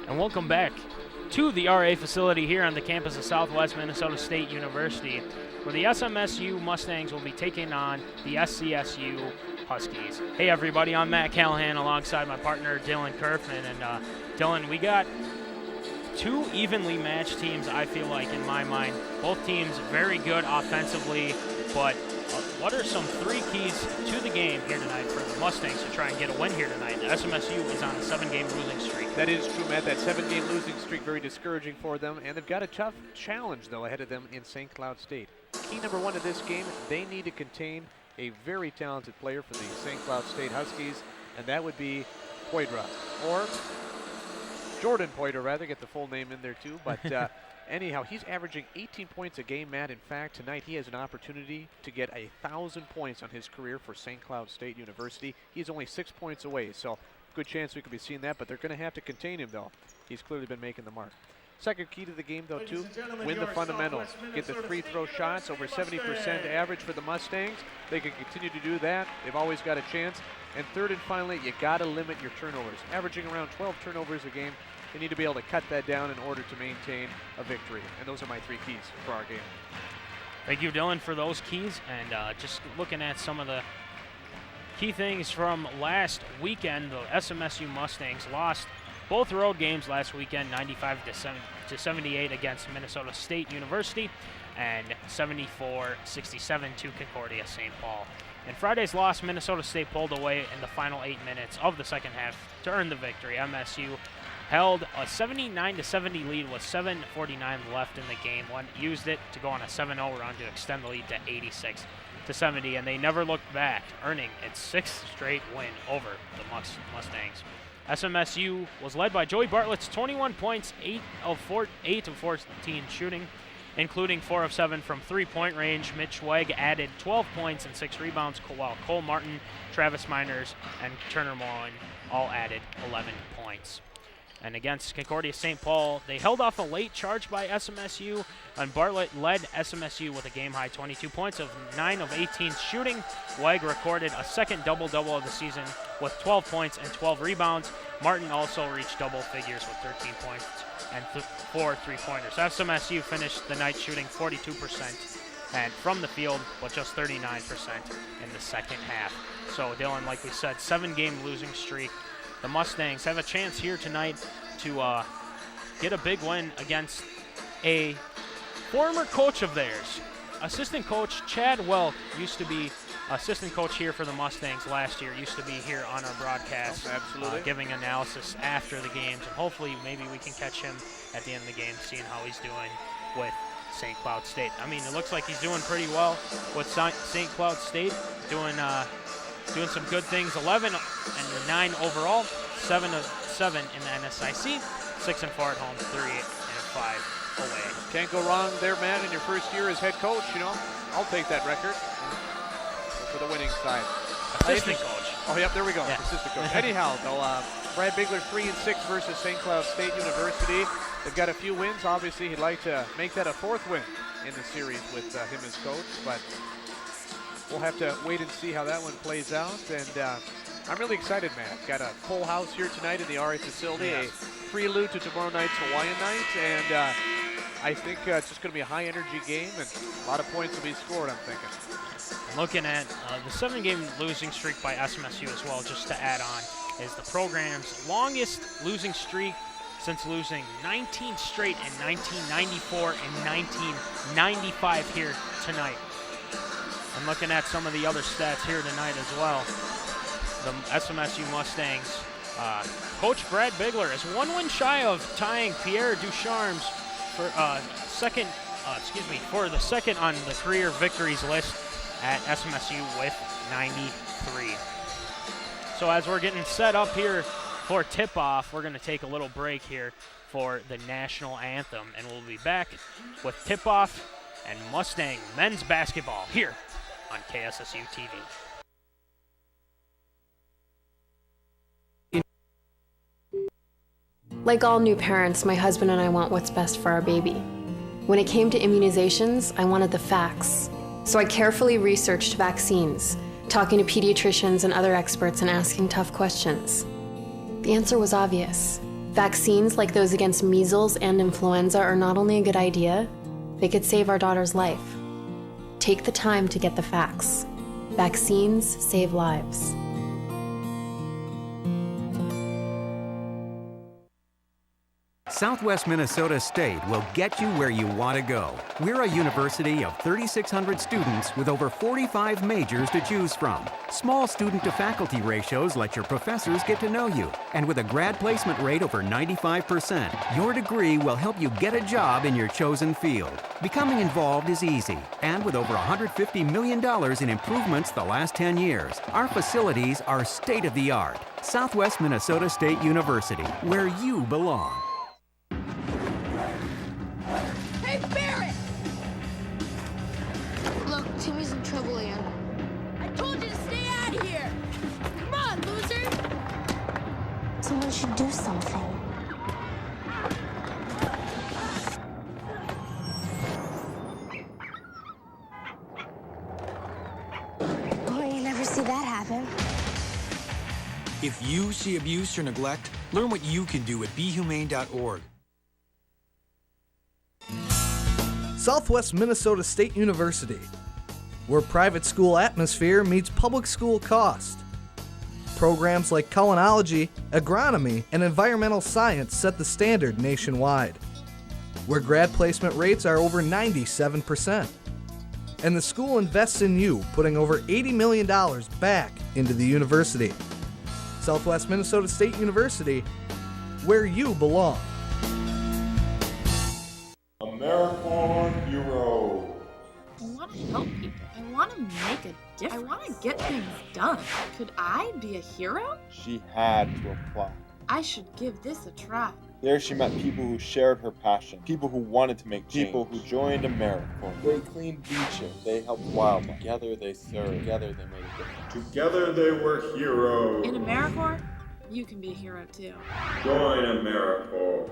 and welcome back to the RA facility here on the campus of Southwest Minnesota State University, where the SMSU Mustangs will be taking on the SCSU Huskies. Hey everybody, I'm Matt Callahan alongside my partner Dylan Kerfman, and Dylan, we got two evenly matched teams, I feel like, in my mind. Both teams very good offensively, but what are some three keys to the game here tonight for the Mustangs to try and get a win here tonight? The SMSU is on a 7-game losing streak. That is true, Matt. That 7-game losing streak, very discouraging for them, and they've got a tough challenge, though, ahead of them in St. Cloud State. Key number one of this game, they need to contain a very talented player for the St. Cloud State Huskies, and that would be Poidra, or Jordan Poidra, rather, get the full name in there too, but anyhow, he's averaging 18 points a game, Matt. In fact, tonight he has an opportunity to get 1,000 points on his career for St. Cloud State University. He's only 6 points away, so good chance we could be seeing that, but they're going to have to contain him, though. He's clearly been making the mark. Second key to the game, though, too, win the fundamentals. Get the free throw shots, over 70% average for the Mustangs. They can continue to do that. They've always got a chance. And third and finally, you got to limit your turnovers. Averaging around 12 turnovers a game. They need to be able to cut that down in order to maintain a victory. And those are my three keys for our game. Thank you, Dylan, for those keys. And just looking at some of the key things from last weekend, the SMSU Mustangs lost both road games last weekend, 95-78 against Minnesota State University and 74-67 to Concordia St. Paul. In Friday's loss, Minnesota State pulled away in the final 8 minutes of the second half to earn the victory. MSU held a 79-70 lead with 7:49 left in the game. Used it to go on a 7-0 run to extend the lead to 86-70, and they never looked back, earning its 6th straight win over the Mustangs. SMSU was led by Joey Bartlett's 21 points, 8 of 14 shooting, including 4 of 7 from three-point range. Mitch Weg added 12 points and 6 rebounds, while Cole Martin, Travis Miners, and Turner Mullen all added 11 points. And against Concordia St. Paul, they held off a late charge by SMSU, and Bartlett led SMSU with a game-high 22 points of 9 of 18 shooting. Weg recorded a second double-double of the season with 12 points and 12 rebounds. Martin also reached double figures with 13 points and 4 three-pointers. SMSU finished the night shooting 42% and from the field, but just 39% in the second half. So, Dylan, like we said, 7-game losing streak. The Mustangs have a chance here tonight to get a big win against a former coach of theirs. Assistant coach Chad Welk used to be assistant coach here for the Mustangs last year, used to be here on our broadcast, giving analysis after the games, and hopefully maybe we can catch him at the end of the game, seeing how he's doing with St. Cloud State. I mean, it looks like he's doing pretty well with St. Cloud State, doing some good things. 11 and 9 overall, 7 of 7 in the NSIC, 6 and 4 at home, 3 and 5 away. Can't go wrong there, Matt, in your first year as head coach. You know, I'll take that record for the winning side. Assistant coach. Oh, yep, there we go. Yeah. Assistant coach. Anyhow, though, Brad Bigler 3-6 versus St. Cloud State University. They've got a few wins. Obviously, he'd like to make that a 4th win in the series with him as coach, but we'll have to wait and see how that one plays out. And I'm really excited, man. Got a full house here tonight in the RA facility, a prelude to tomorrow night's Hawaiian night. And I think it's just going to be a high-energy game, and a lot of points will be scored, I'm thinking. Looking at the 7-game losing streak by SMSU as well, just to add on, is the program's longest losing streak since losing 19 straight in 1994 and 1995 here tonight. And looking at some of the other stats here tonight as well, the SMSU Mustangs, Coach Brad Bigler is 1 win shy of tying Pierre Ducharme's for the second on the career victories list at SMSU with 93. So as we're getting set up here for tip-off, we're going to take a little break here for the national anthem, and we'll be back with tip-off and Mustang men's basketball here on KSSU TV. Like all new parents, my husband and I want what's best for our baby. When it came to immunizations, I wanted the facts. So I carefully researched vaccines, talking to pediatricians and other experts and asking tough questions. The answer was obvious. Vaccines like those against measles and influenza are not only a good idea, they could save our daughter's life. Take the time to get the facts. Vaccines save lives. Southwest Minnesota State will get you where you want to go. We're a university of 3,600 students with over 45 majors to choose from. Small student-to-faculty ratios let your professors get to know you. And with a grad placement rate over 95%, your degree will help you get a job in your chosen field. Becoming involved is easy. And with over $150 million in improvements the last 10 years, our facilities are state-of-the-art. Southwest Minnesota State University, where you belong. Hey, Barrett! Look, Timmy's in trouble again. I told you to stay out of here! Come on, loser! Someone should do something. Oh, you never see that happen. If you see abuse or neglect, learn what you can do at BeHumane.org. Southwest Minnesota State University, where private school atmosphere meets public school cost. Programs like culinology, agronomy, and environmental science set the standard nationwide. Where grad placement rates are over 97%. And the school invests in you, putting over $80 million back into the university. Southwest Minnesota State University, where you belong. AmeriCorps Hero. I want to help people. I want to make a difference. I want to get things done. Could I be a hero? She had to apply. I should give this a try. There she met people who shared her passion, people who wanted to make change, people who joined AmeriCorps. They cleaned beaches, they helped wildlife. Together they served, together they made a difference. Together they were heroes. In AmeriCorps, you can be a hero too. Join AmeriCorps.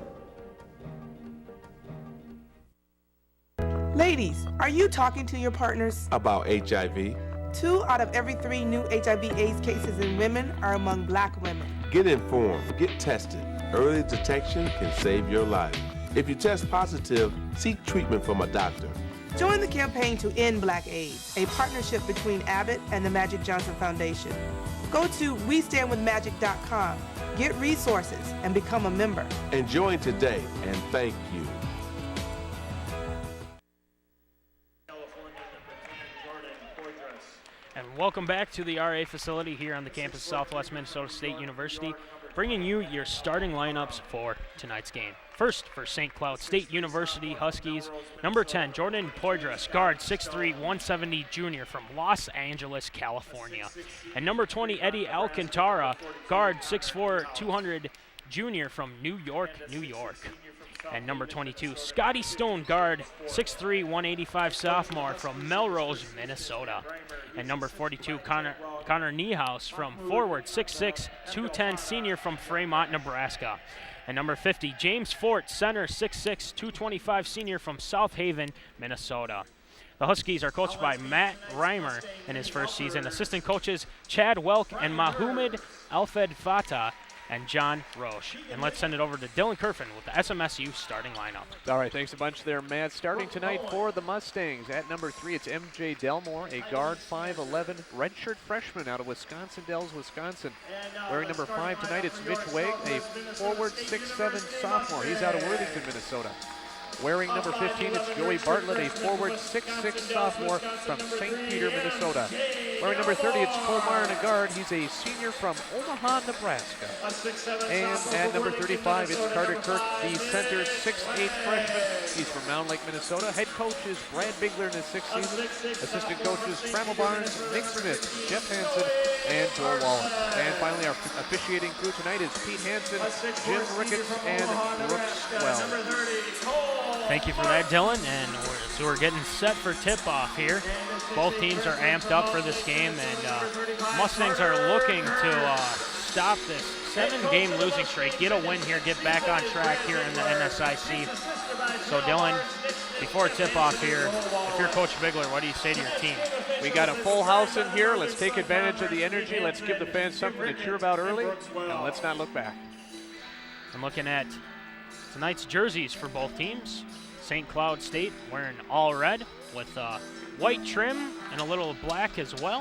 Ladies, are you talking to your partners? About HIV. 2 out of every 3 new HIV/AIDS cases in women are among Black women. Get informed, get tested. Early detection can save your life. If you test positive, seek treatment from a doctor. Join the campaign to end Black AIDS, a partnership between Abbott and the Magic Johnson Foundation. Go to WeStandWithMagic.com, get resources, and become a member. And join today, and thank you. And welcome back to the RA facility here on the campus of Southwest Minnesota State University, bringing you your starting lineups for tonight's game. First, for St. Cloud State University Huskies, number 10, Jordan Poydras, guard, 6'3", 170 junior from Los Angeles, California. And number 20, Eddie Alcantara, guard, 6'4", 200 junior from New York, New York. And number 22, Scotty Stone, guard, 6'3", 185 sophomore from Melrose, Minnesota. And number 42, Connor Niehaus from forward, 6'6", 210 senior from Fremont, Nebraska. And number 50, James Fort, center, 6'6", 225 senior from South Haven, Minnesota. The Huskies are coached by Matt Reimer in his first season. Assistant coaches Chad Welk and Mahmoud Alfed Fatah and John Roche. And let's send it over to Dylan Kerfin with the SMSU starting lineup. All right, thanks a bunch there, Matt. Starting tonight for the Mustangs, at number 3, it's MJ Delmore, a guard, 5'11", redshirt freshman out of Wisconsin Dells, Wisconsin. Wearing number 5 tonight, it's Mitch Wegg, a forward, 6'7", sophomore. He's out of Worthington, Minnesota. Wearing number 15, it's Joey Bartlett, a forward, 6'6", sophomore from St. Peter, Minnesota. Wearing number 30, it's Cole Meyer, a guard. He's a senior from Omaha, Nebraska. And at number 35, it's Carter Kirk, the center, 6'8" freshman. He's from Mound Lake, Minnesota. Head coach is Brad Bigler in his 6th season. Assistant coaches Trammell Barnes, Nick Smith, Jeff Hansen, and Joel Wallace. And finally, our officiating crew tonight is Pete Hansen, Jim Ricketts, and Brooks Well. Thank you for that, Dylan. And we're getting set for tip-off here. Both teams are amped up for this game, and Mustangs are looking to stop this 7-game losing streak, get a win here, get back on track here in the NSIC. So, Dylan, before tip-off here, if you're Coach Bigler, what do you say to your team? We got a full house in here. Let's take advantage of the energy. Let's give the fans something to cheer about early, and let's not look back. And looking at tonight's jerseys for both teams, St. Cloud State wearing all red with white trim and a little black as well.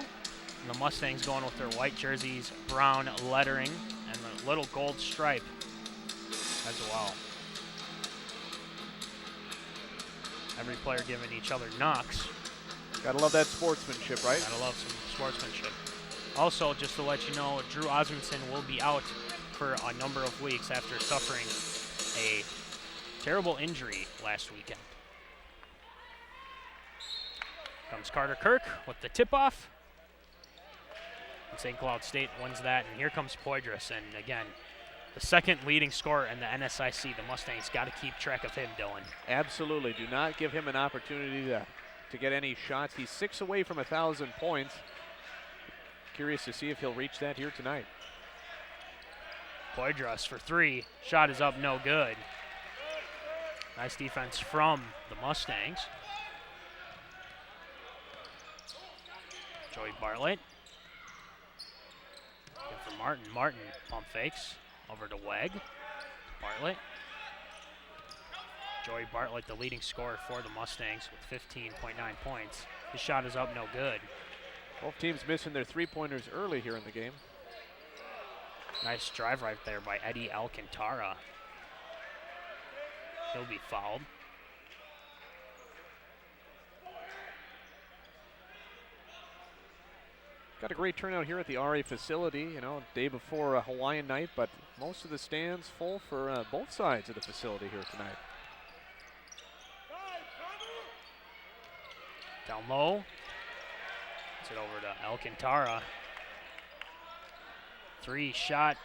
And the Mustangs going with their white jerseys, brown lettering, and the little gold stripe as well. Every player giving each other knocks. Gotta love that sportsmanship, right? Gotta love some sportsmanship. Also, just to let you know, Drew Osmondson will be out for a number of weeks after suffering a terrible injury last weekend. Comes Carter Kirk with the tip-off. And St. Cloud State wins that, and here comes Poydras, and again, the second leading scorer in the NSIC. The Mustangs got to keep track of him, Dylan. Absolutely. Do not give him an opportunity to get any shots. He's 6 away from 1,000 points. Curious to see if he'll reach that here tonight. Poydras for 3. Shot is up, no good. Nice defense from the Mustangs. Joey Bartlett. Good for Martin. Martin pump fakes. Over to Weg. Bartlett. Joey Bartlett, the leading scorer for the Mustangs with 15.9 points. His shot is up, no good. Both teams missing their three-pointers early here in the game. Nice drive right there by Eddie Alcantara. He'll be fouled. Got a great turnout here at the RA facility, you know, day before Hawaiian night, but most of the stands full for both sides of the facility here tonight. Down low. Gets it over to Alcantara. 3 shot,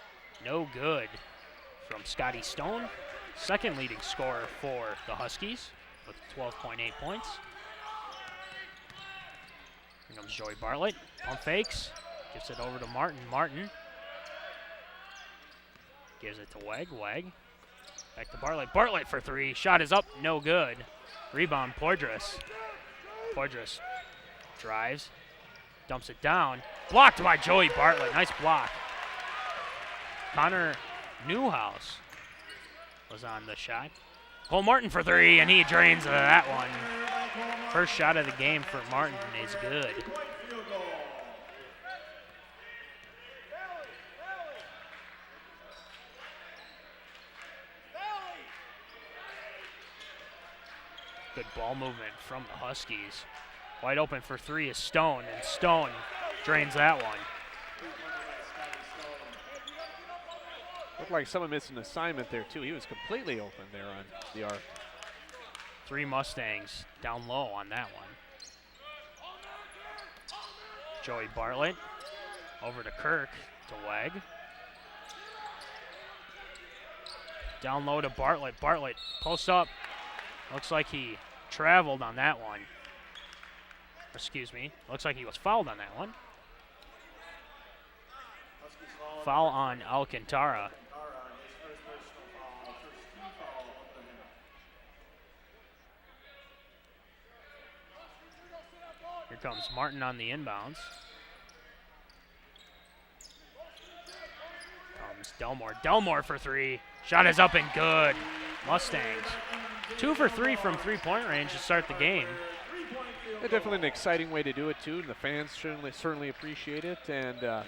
no good from Scotty Stone. Second leading scorer for the Huskies with 12.8 points. Here comes Joey Bartlett. Pump fakes. Gives it over to Martin. Martin gives it to Weg. Weg. Back to Bartlett. Bartlett for 3. Shot is up. No good. Rebound, Poydras. Poydras drives. Dumps it down. Blocked by Joey Bartlett. Nice block. Connor Newhouse was on the shot. Cole Martin for 3, and he drains that one. First shot of the game for Martin is good. Good ball movement from the Huskies. Wide open for 3 is Stone, and Stone drains that one. Looked like someone missed an assignment there, too. He was completely open there on the arc. 3 Mustangs down low on that one. Joey Bartlett over to Kirk to Weg. Down low to Bartlett. Bartlett posts up. Looks like he traveled on that one. Excuse me. Looks like he was fouled on that one. Foul on Alcantara. Here comes Martin on the inbounds. Comes Delmore. Delmore for 3. Shot is up and good. Mustangs. 2 for 3 from three-point range to start the game. Yeah, definitely an exciting way to do it, too. And the fans certainly appreciate it. And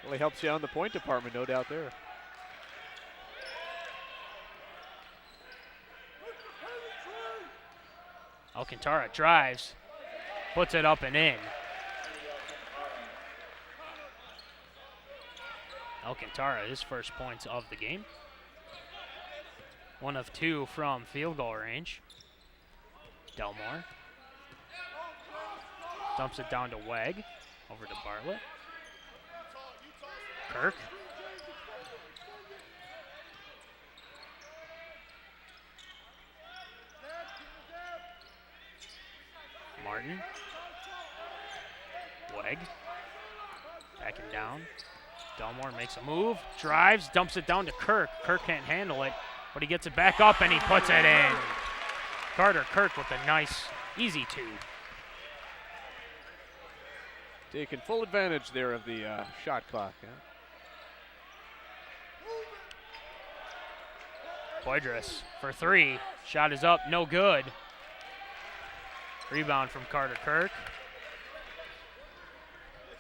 really helps you out in the point department, no doubt there. Alcantara drives. Puts it up and in. Alcantara, his first points of the game. 1 of 2 from field goal range. Delmore. Dumps it down to Weg. Over to Bartlett. Kirk. Martin. Weg. Backing down. Delmore makes a move, drives, dumps it down to Kirk. Kirk can't handle it, but he gets it back up and he puts it in. Carter Kirk with a nice, easy 2. Taking full advantage there of the shot clock. Yeah? Poydras for three. Shot is up, no good. Rebound from Carter Kirk.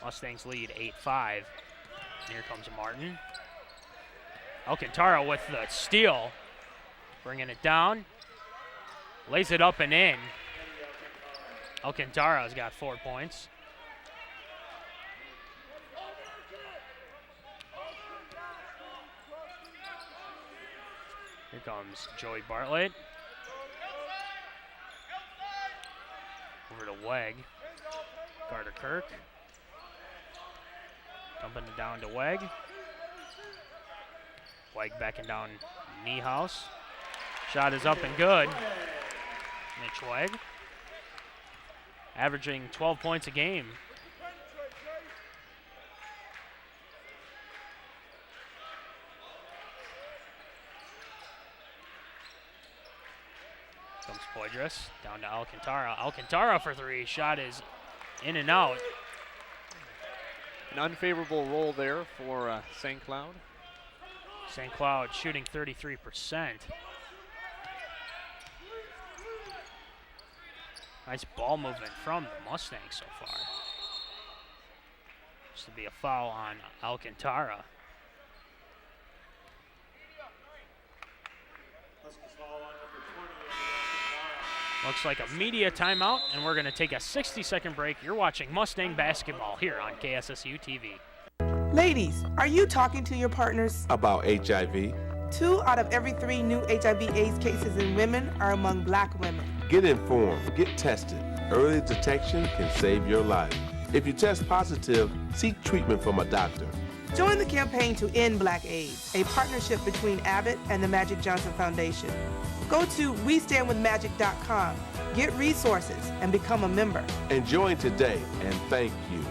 Mustangs lead 8-5. Here comes Martin. Alcantara with the steal. Bringing it down. Lays it up and in. Alcantara's got 4 points. Here comes Joey Bartlett. Over to Weg. Carter Kirk. Dumping it down to Weg. Weg backing down Niehaus. Shot is up and good. Mitch Weg. Averaging 12 points a game. Comes Poydras, down to Alcantara. Alcantara for three. Shot is in and out. An unfavorable roll there for St. Cloud. St. Cloud shooting 33%. Nice ball movement from the Mustangs so far. This to be a foul on Alcantara. Looks like a media timeout, and we're going to take a 60-second break. You're watching Mustang basketball here on KSSU TV. Ladies, are you talking to your partners about HIV? 2 out of every 3 new HIV/AIDS cases in women are among black women. Get informed, get tested. Early detection can save your life. If you test positive, seek treatment from a doctor. Join the campaign to end Black AIDS, a partnership between Abbott and the Magic Johnson Foundation. Go to WeStandWithMagic.com, get resources, and become a member. And join today, and thank you.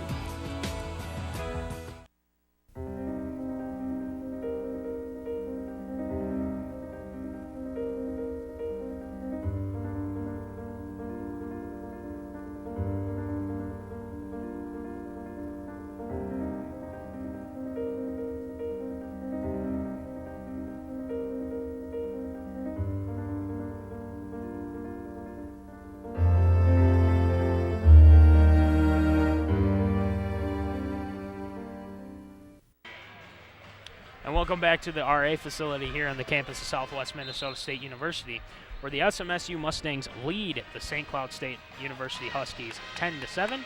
Welcome back to the RA facility here on the campus of Southwest Minnesota State University, where the SMSU Mustangs lead the St. Cloud State University Huskies 10-7.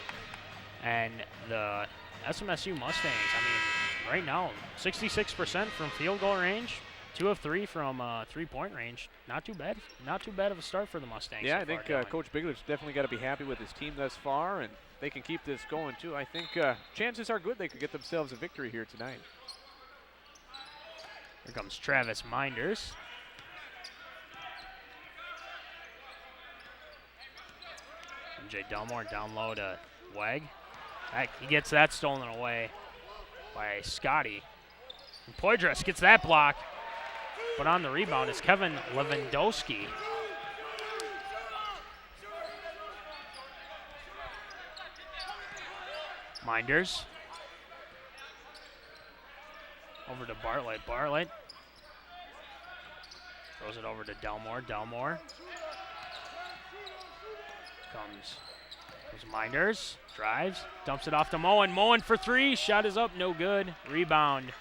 And the SMSU Mustangs, I mean, right now, 66% from field goal range, 2 of 3 from three-point range. Not too bad. Not too bad of a start for the Mustangs. Yeah, so I think Coach Bigler's definitely got to be happy with his team thus far, and they can keep this going too. I think chances are good they could get themselves a victory here tonight. Here comes Travis Minders. MJ Delmore down low to Weg. He gets that stolen away by Scotty. And Poydras gets that block, but on the rebound is Kevin Lewandowski. Minders. Over to Bartlett. Bartlett throws it over to Delmore. Delmore comes Minders. Drives. Dumps it off to Moen. Moen for three. Shot is up. No good. Rebound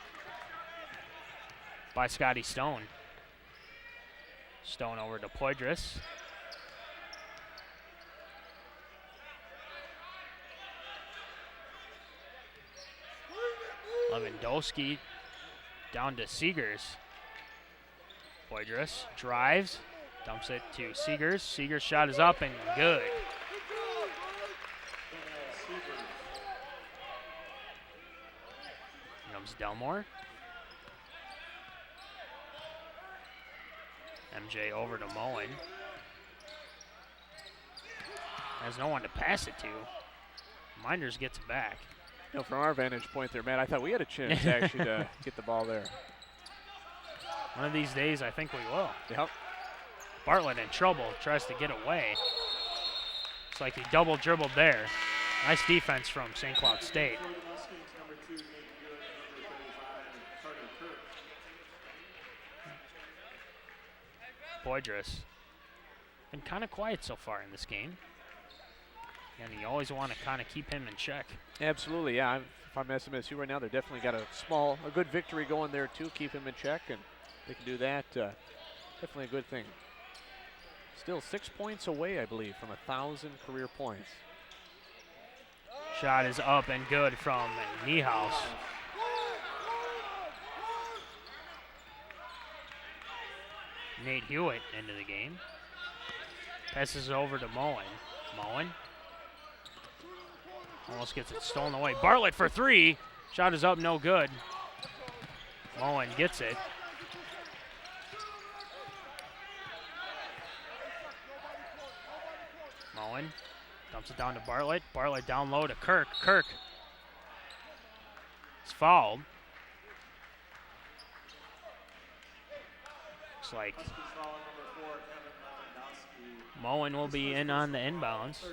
by Scotty Stone. Stone over to Poydras. Lewandowski down to Seegers. Poydras drives, dumps it to Seegers. Seegers' shot is up and good. Here comes Delmore. MJ over to Moen. Has no one to pass it to. Minders gets it back. You know, from our vantage point there, Matt, I thought we had a chance actually to get the ball there. One of these days, I think we will. Yep. Bartlett in trouble, tries to get away. It's like he double dribbled there. Nice defense from St. Cloud State. Poydras. Been kind of quiet so far in this game. And you always want to kind of keep him in check. Absolutely, yeah. If I'm SMSU right now, they're definitely got a good victory going there too. Keep him in check, and they can do that. Definitely a good thing. Still 6 points away, I believe, from 1,000 career points. Shot is up and good from Niehaus. Nate Hewitt into the game. Passes over to Moen. Moen almost gets it stolen away. Bartlett for three. Shot is up, no good. Moen gets it. Moen dumps it down to Bartlett. Bartlett down low to Kirk. Kirk is fouled. Looks like Moen will be in on the inbounds.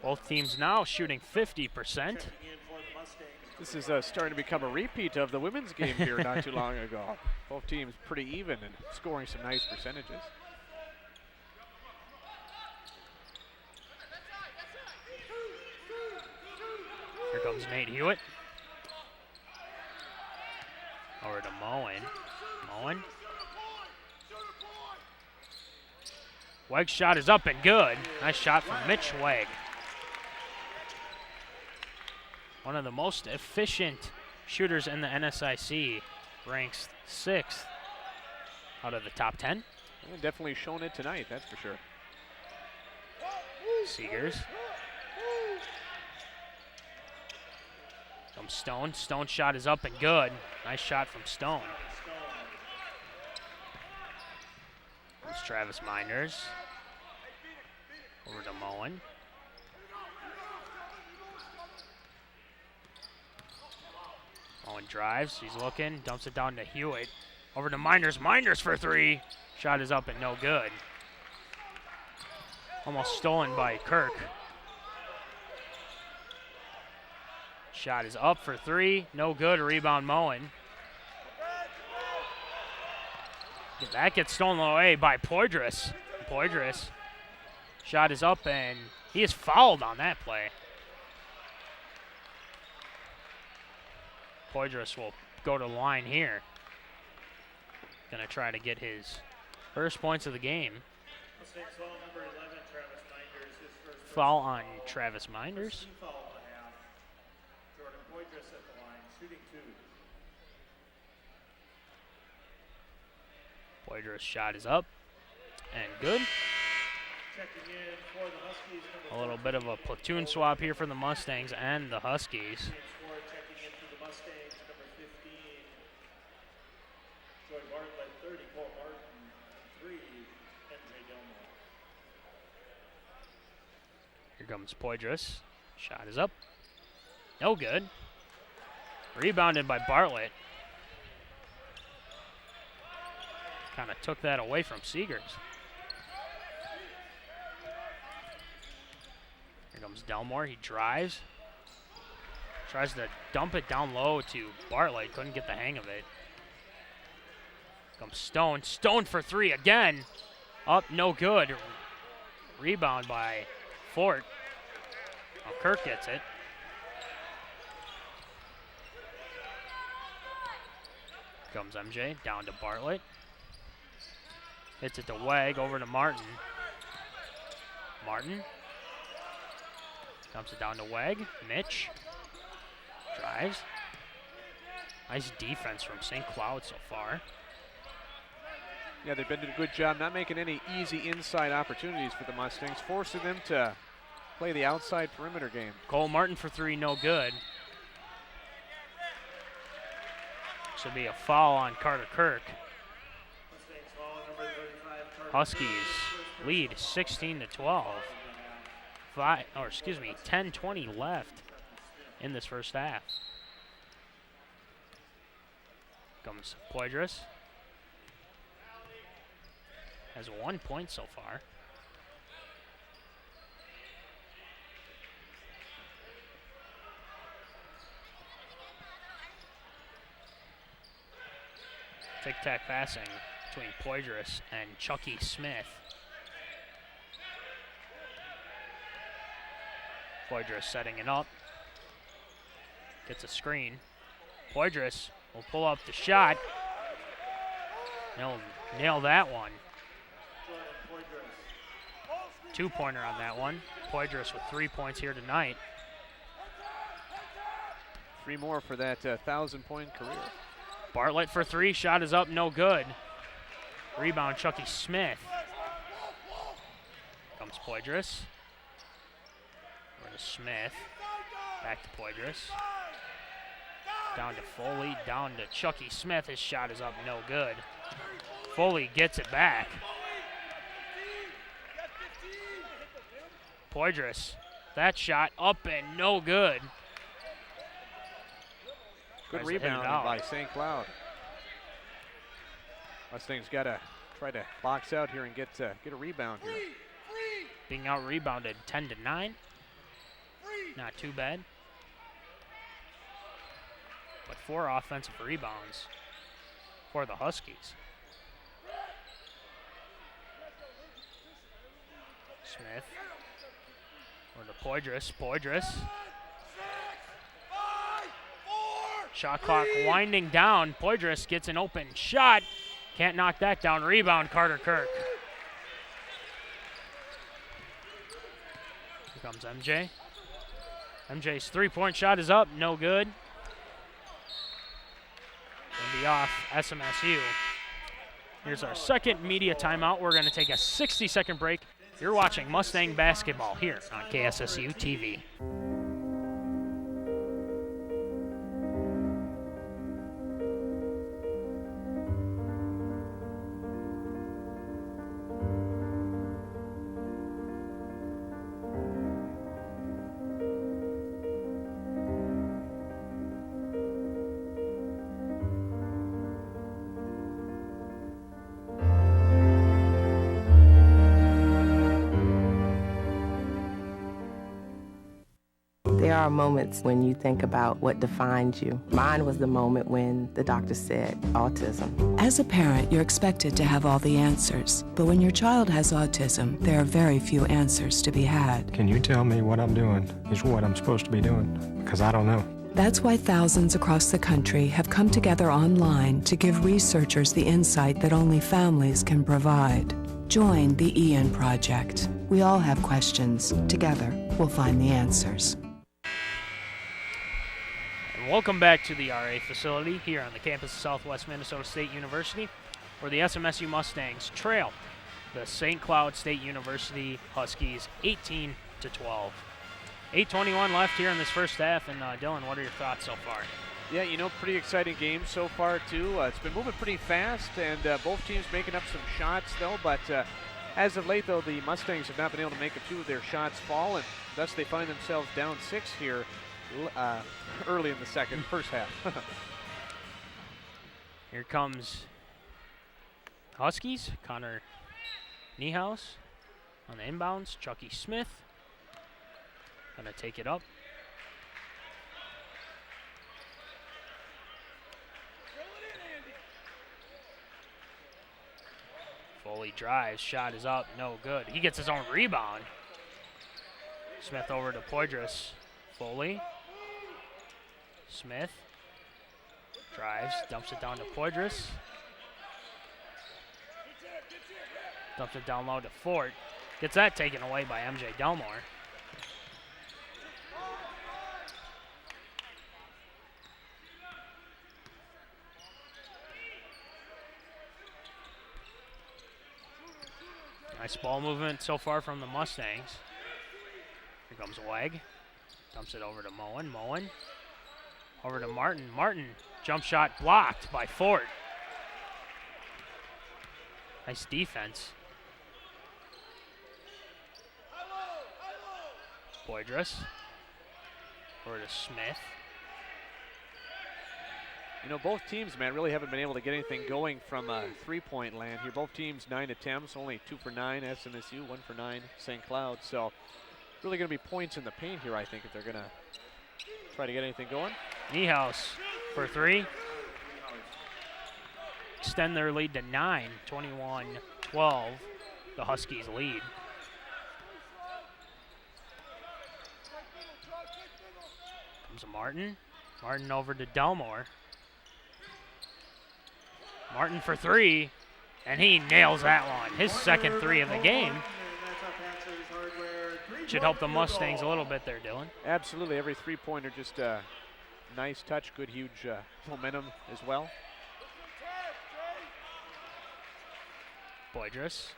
Both teams now shooting 50%. This is starting to become a repeat of the women's game here not too long ago. Both teams pretty even and scoring some nice percentages. Here comes Nate Hewitt. Over to Moen. Moen. Wegg's shot is up and good. Nice shot from Mitch Wegg. One of the most efficient shooters in the NSIC. Ranks 6th out of the top 10. Yeah, definitely shown it tonight, that's for sure. Seegers. From Stone. Stone's shot is up and good. Nice shot from Stone. There's Travis Minders. Over to Moen. Moen drives. He's looking. Dumps it down to Hewitt. Over to Minders. Minders for three. Shot is up and no good. Almost stolen by Kirk. Shot is up for three. No good. Rebound Moen. That gets stolen away by Poydras. Poydras. Shot is up and he is fouled on that play. Poydras will go to the line here. Gonna try to get his first points of the game. Foul on Travis Minders. Poydras' shot is up and good. A little bit of a platoon swap here for the Mustangs and the Huskies. Here comes Poydras. Shot is up. No good. Rebounded by Bartlett. Kind of took that away from Seegers. Here comes Delmore. He drives. Tries to dump it down low to Bartlett. Couldn't get the hang of it. Comes Stone. Stone for three again. Up, no good. Rebound by Fort. Well, Kirk gets it. Comes MJ down to Bartlett. Hits it to Wegg, over to Martin. Martin. Dumps it down to Wegg. Mitch. Drives. Nice defense from St. Cloud so far. Yeah, they've been doing a good job not making any easy inside opportunities for the Mustangs, forcing them to play the outside perimeter game. Cole Martin for three, no good. This will be a foul on Carter Kirk. Huskies lead 16-12. 10:20 left in this first half. Comes Poydras. Has 1 point so far. Tic-tac passing between Poydras and Chucky Smith. Poydras setting it up. Gets a screen. Poydras will pull up the shot. He'll nail that one. 2-pointer on that one. Poydras with 3 points here tonight. 3 more for that 1,000-point career. Bartlett for 3. Shot is up, no good. Rebound, Chucky Smith. Comes Poydras. Over to Smith. Back to Poydras. Down to Foley, down to Chucky Smith. His shot is up, no good. Foley gets it back. Poydras, that shot up and no good. Good Tries to hit it rebound out. by St. Cloud. Mustang's got to try to box out here and get a rebound here. Being out rebounded 10-9. Not too bad. But 4 offensive rebounds for the Huskies. Smith. Or to Poydras. Poydras. Shot clock winding down. Poydras gets an open shot. Can't knock that down. Rebound, Carter Kirk. Here comes MJ. MJ's 3-point shot is up. No good. Gonna be off SMSU. Here's our second media timeout. We're going to take a 60-second break. You're watching Mustang basketball here on KSSU TV. There are moments when you think about what defines you. Mine was the moment when the doctor said autism. As a parent, you're expected to have all the answers. But when your child has autism, there are very few answers to be had. Can you tell me what I'm doing is what I'm supposed to be doing? Because I don't know. That's why thousands across the country have come together online to give researchers the insight that only families can provide. Join the Ian Project. We all have questions. Together, we'll find the answers. Welcome back to the RA facility here on the campus of Southwest Minnesota State University, where the SMSU Mustangs trail the St. Cloud State University Huskies 18-12. 8:21 left here in this first half, and Dylan, what are your thoughts so far? Yeah, you know, pretty exciting game so far, too. It's been moving pretty fast, and both teams making up some shots, though, but as of late, though, the Mustangs have not been able to make a few of their shots fall, and thus they find themselves down 6 here early in the first half. Here comes Huskies. Connor Niehaus on the inbounds. Chucky Smith gonna take it up. Foley drives, shot is up, no good. He gets his own rebound. Smith over to Poydras. Foley. Smith drives, dumps it down to Poydras. Dumps it down low to Fort. Gets that taken away by MJ Delmore. Nice ball movement so far from the Mustangs. Here comes Wag. Dumps it over to Moen. Moen over to Martin. Martin, jump shot blocked by Fort. Nice defense. Poydras over to Smith. You know, both teams, man, really haven't been able to get anything going from three-point land here. Both teams 9 attempts, only 2 for 9 SMSU, 1 for 9 St. Cloud. So really going to be points in the paint here, I think, if they're going to try to get anything going. Niehaus for 3. extend their lead to 9, 21-12. The Huskies lead. Comes a Martin. Martin over to Delmore. Martin for 3, and he nails that one. His second 3 of the game. Should help the Mustangs a little bit there, Dylan. Absolutely. Every three-pointer just a nice touch, good, huge momentum as well. Boydris.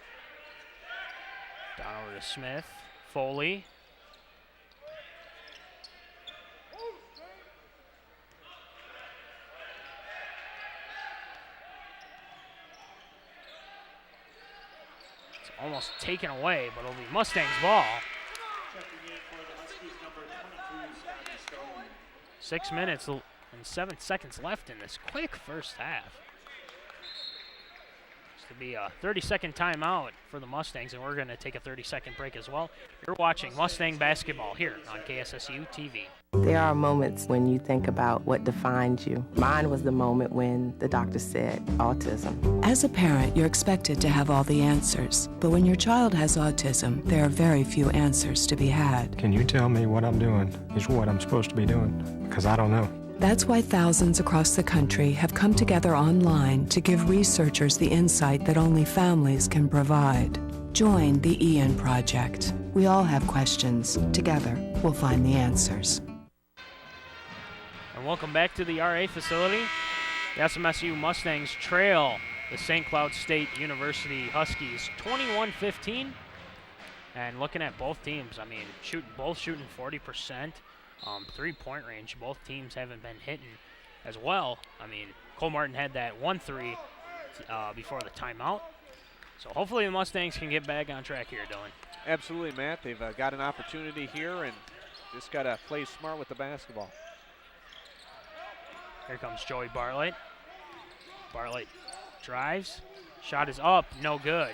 Down over to Smith. Foley. It's almost taken away, but it'll be Mustangs' ball. 6 minutes and 7 seconds left in this quick first half. To be a 30-second timeout for the Mustangs, and we're going to take a 30-second break as well. You're watching Mustang basketball here on KSSU TV. There are moments when you think about what defines you. Mine was the moment when the doctor said autism. As a parent, you're expected to have all the answers. But when your child has autism, there are very few answers to be had. Can you tell me what I'm doing is what I'm supposed to be doing? Because I don't know. That's why thousands across the country have come together online to give researchers the insight that only families can provide. Join the Ian Project. We all have questions. Together, we'll find the answers. And welcome back to the RA facility. The SMSU Mustangs trail the St. Cloud State University Huskies 21-15. And looking at both teams, I mean, both shooting 40%. 3-point range, both teams haven't been hitting as well. I mean, Cole Martin had that 1-3 before the timeout. So hopefully the Mustangs can get back on track here, Dylan. Absolutely, Matt. They've got an opportunity here and just got to play smart with the basketball. Here comes Joey Bartlett. Bartlett drives. Shot is up, no good.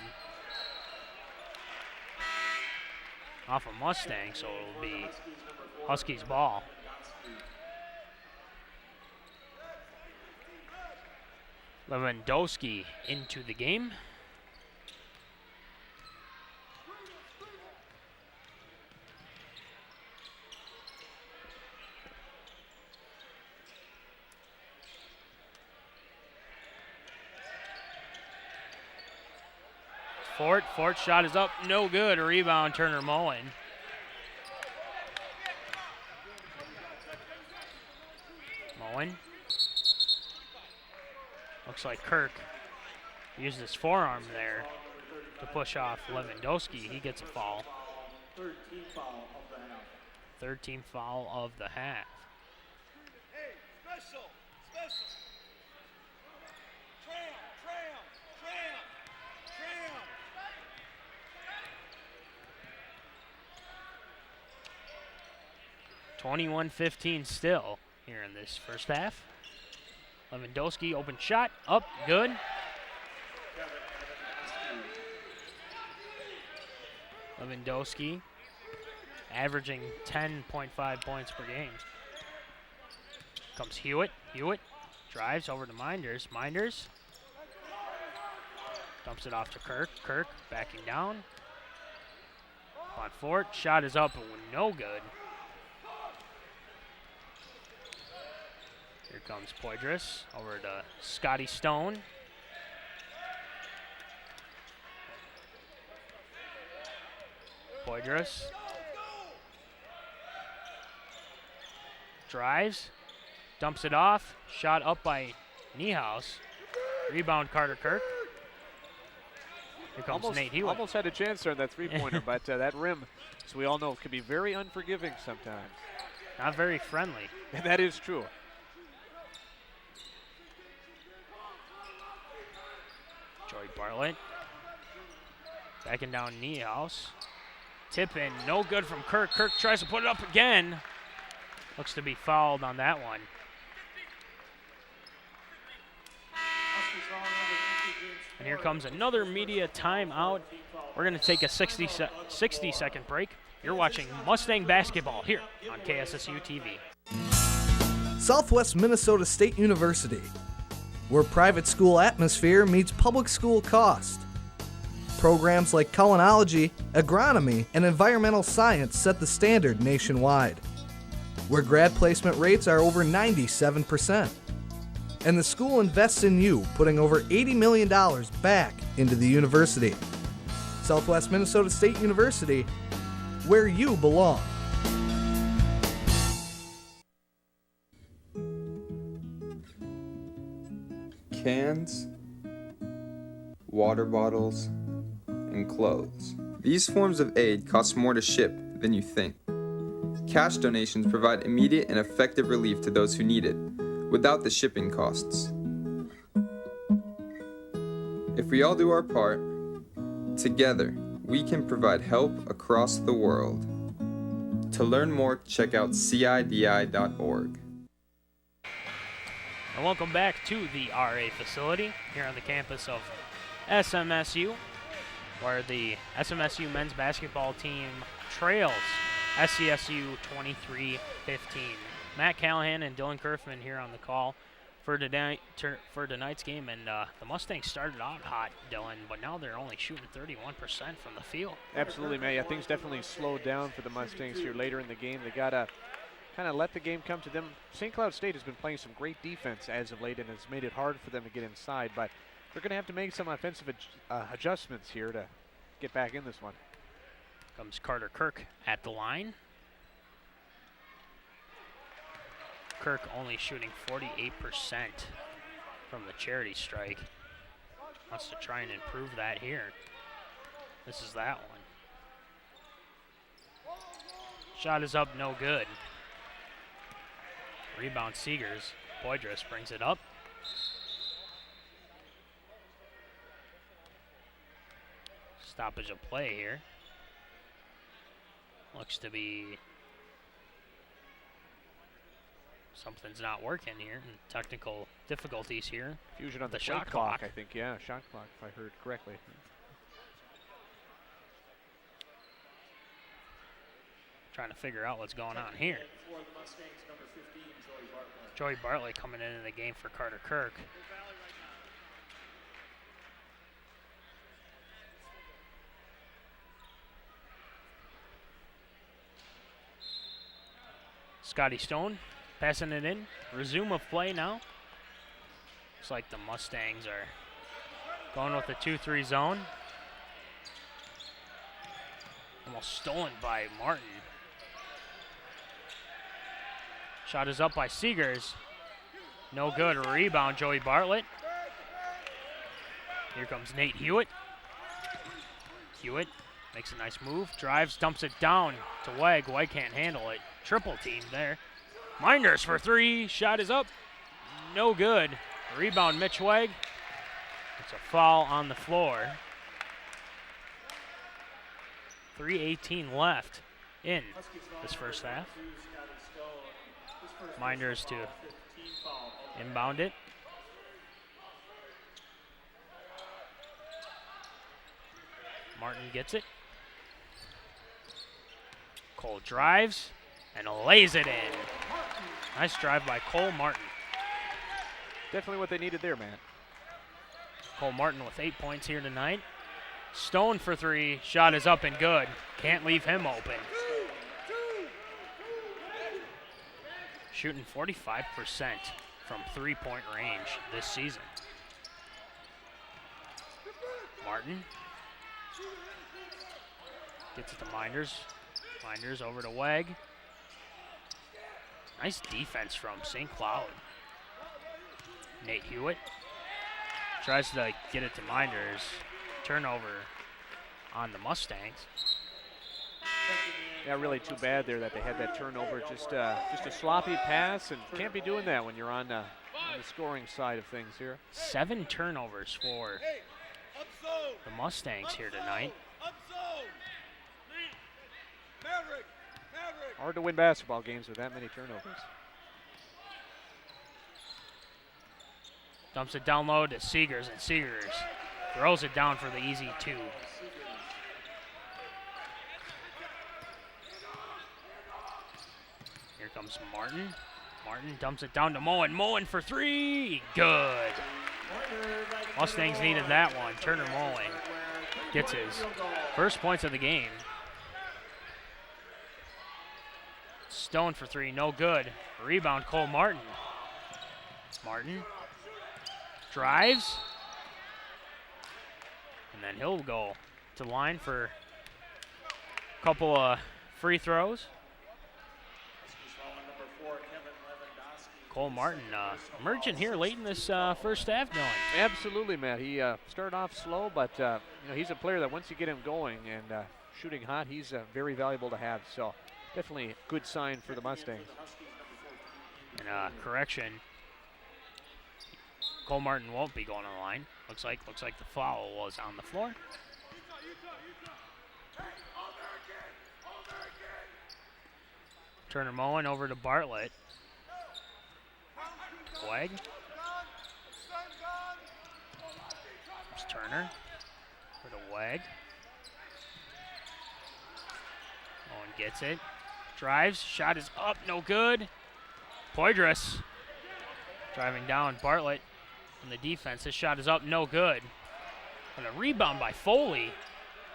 Off a Mustang, so it'll be Huskies ball. Lewandowski into the game. Fort shot is up, no good. A rebound, Turner Mullen. Mullen. Looks like Kirk used his forearm there to push off Lewandowski. He gets a foul. Third team foul of the half. Hey, special. 21-15 still here in this first half. Lewandowski, open shot, up, good. Lewandowski averaging 10.5 points per game. Comes Hewitt. Hewitt drives over to Minders. Minders dumps it off to Kirk. Kirk backing down. On Fort, shot is up, but no good. Here comes Poydras over to Scotty Stone. Poydras drives, dumps it off, shot up by Niehaus. Rebound Carter Kirk. Here comes Nate Hewitt. Almost had a chance there on that three-pointer, but that rim, as we all know, can be very unforgiving sometimes. Not very friendly. And that is true. Joey Bartlett backing down Niehaus. Tip in, no good from Kirk. Kirk tries to put it up again. Looks to be fouled on that one. And here comes another media timeout. We're going to take a 60-second break. You're watching Mustang basketball here on KSSU TV. Southwest Minnesota State University, where private school atmosphere meets public school cost. Programs like culinology, agronomy, and environmental science set the standard nationwide, where grad placement rates are over 97%. And the school invests in you, putting over $80 million back into the university. Southwest Minnesota State University, where you belong. Cans, water bottles, and clothes. These forms of aid cost more to ship than you think. Cash donations provide immediate and effective relief to those who need it, without the shipping costs. If we all do our part, together, we can provide help across the world. To learn more, check out CIDI.org. And welcome back to the RA facility here on the campus of SMSU, where the SMSU men's basketball team trails SCSU 23-15. Matt Callahan and Dylan Kerfman here on the call for tonight's game, and the Mustangs started out hot, Dylan, but now they're only shooting 31% from the field. Absolutely, man. Yeah, things definitely slowed down for the Mustangs here later in the game. They got to kind of let the game come to them. St. Cloud State has been playing some great defense as of late, and it's made it hard for them to get inside, but they're going to have to make some offensive adjustments here to get back in this one. Comes Carter Kirk at the line. Kirk only shooting 48% from the charity strike. Wants to try and improve that here. This is that one. Shot is up, no good. Rebound Seegers. Boydress brings it up. Stoppage of play here. Looks to be something's not working here. Technical difficulties here. Fusion on the shot shot clock, clock. I think. Yeah, shot clock, if I heard correctly. Trying to figure out what's going on here. Joey Bartlett coming into the game for Carter Kirk. Scotty Stone passing it in. Resume of play now. Looks like the Mustangs are going with the 2-3 zone. Almost stolen by Martin. Shot is up by Seegers. No good. Rebound, Joey Bartlett. Here comes Nate Hewitt. Hewitt makes a nice move. Drives, dumps it down to Weg. Weg can't handle it. Triple team there. Minders for three. Shot is up. No good. Rebound, Mitch Weg. It's a foul on the floor. 3:18 left in this first half. Minders to inbound it. Martin gets it. Cole drives and lays it in. Nice drive by Cole Martin. Definitely what they needed there, man. Cole Martin with 8 points here tonight. Stone for three. Shot is up and good. Can't leave him open. Shooting 45% from three-point range this season. Martin gets it to Minders. Minders over to Weg. Nice defense from St. Cloud. Nate Hewitt tries to get it to Minders. Turnover on the Mustangs. Yeah, really too bad there that they had that turnover. Just a sloppy pass, and can't be doing that when you're on the scoring side of things here. 7 turnovers for the Mustangs here tonight. Hard to win basketball games with that many turnovers. Dumps it down low to Seegers, and Seegers throws it down for the easy 2. Here comes Martin. Martin dumps it down to Moen. Moen for three. Good. Mustangs needed that one. Turner Moen gets his first points of the game. Stone for three. No good. Rebound, Cole Martin. Martin drives. And then he'll go to the line for a couple of free throws. Cole Martin emerging here late in this first half going. Absolutely, Matt. He started off slow, but he's a player that once you get him going and shooting hot, he's very valuable to have. So definitely a good sign for the Mustangs. And correction, Cole Martin won't be going on the line. Looks like the foul was on the floor. Turner Moen over to Bartlett. Wag. It's Turner. For the Wag. Moen gets it. Drives. Shot is up. No good. Poydras driving down. Bartlett in the defense. His shot is up. No good. And a rebound by Foley.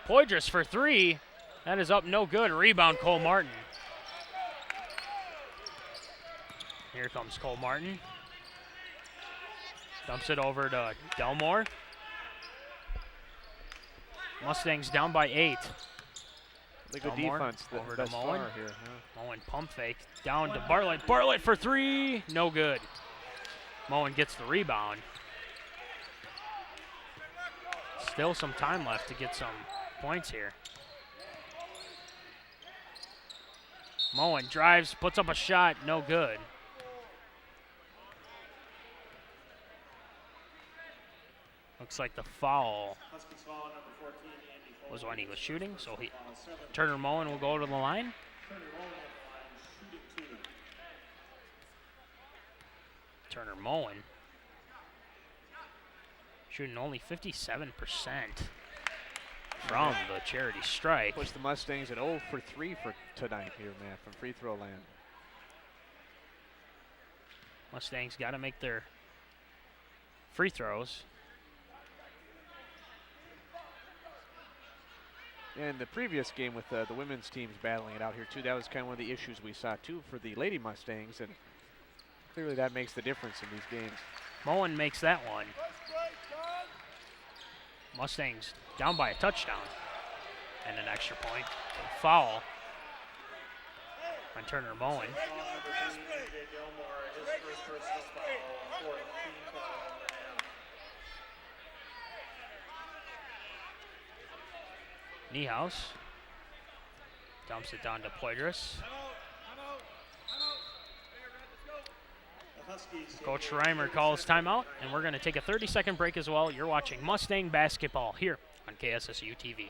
Poydras for three. That is up. No good. Rebound Cole Martin. Here comes Cole Martin. Dumps it over to Delmore. Mustangs down by 8. The good defense over thus to Moen. far here. Huh? Moen pump fake down to Bartlett. Bartlett for three. No good. Moen gets the rebound. Still some time left to get some points here. Moen drives, puts up a shot. No good. Looks like the foul was when he was shooting, so Turner Moen will go to the line. Turner Moen shooting only 57% from the charity stripe. Puts the Mustangs at 0 for 3 for tonight here, Matt, from free throw land. Mustangs got to make their free throws. And the previous game with the women's teams battling it out here too, that was kind of one of the issues we saw too for the Lady Mustangs, and clearly that makes the difference in these games. Moen makes that one. Mustangs down by a touchdown and an extra point. Foul on Turner Moen. Niehaus dumps it down to Poydras. Coach Reimer calls timeout, and we're going to take a 30-second break as well. You're watching Mustang basketball here on KSSU TV.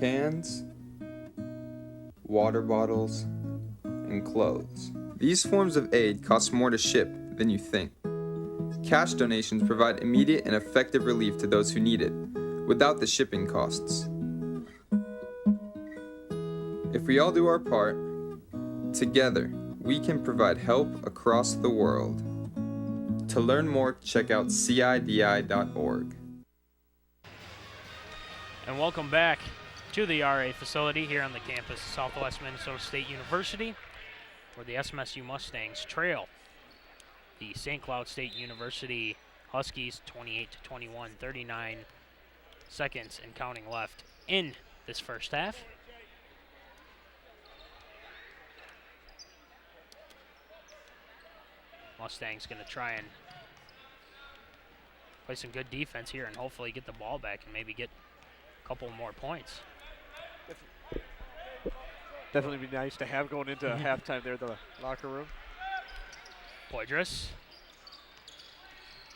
Cans, water bottles, and clothes. These forms of aid cost more to ship than you think. Cash donations provide immediate and effective relief to those who need it, without the shipping costs. If we all do our part, together, we can provide help across the world. To learn more, check out CIDI.org. And welcome back to the RA facility here on the campus of Southwest Minnesota State University, where the SMSU Mustangs trail the St. Cloud State University Huskies 28-21, 39 seconds and counting left in this first half. Mustangs going to try and play some good defense here and hopefully get the ball back and maybe get a couple more points. Definitely be nice to have going into halftime there, the locker room. Poydras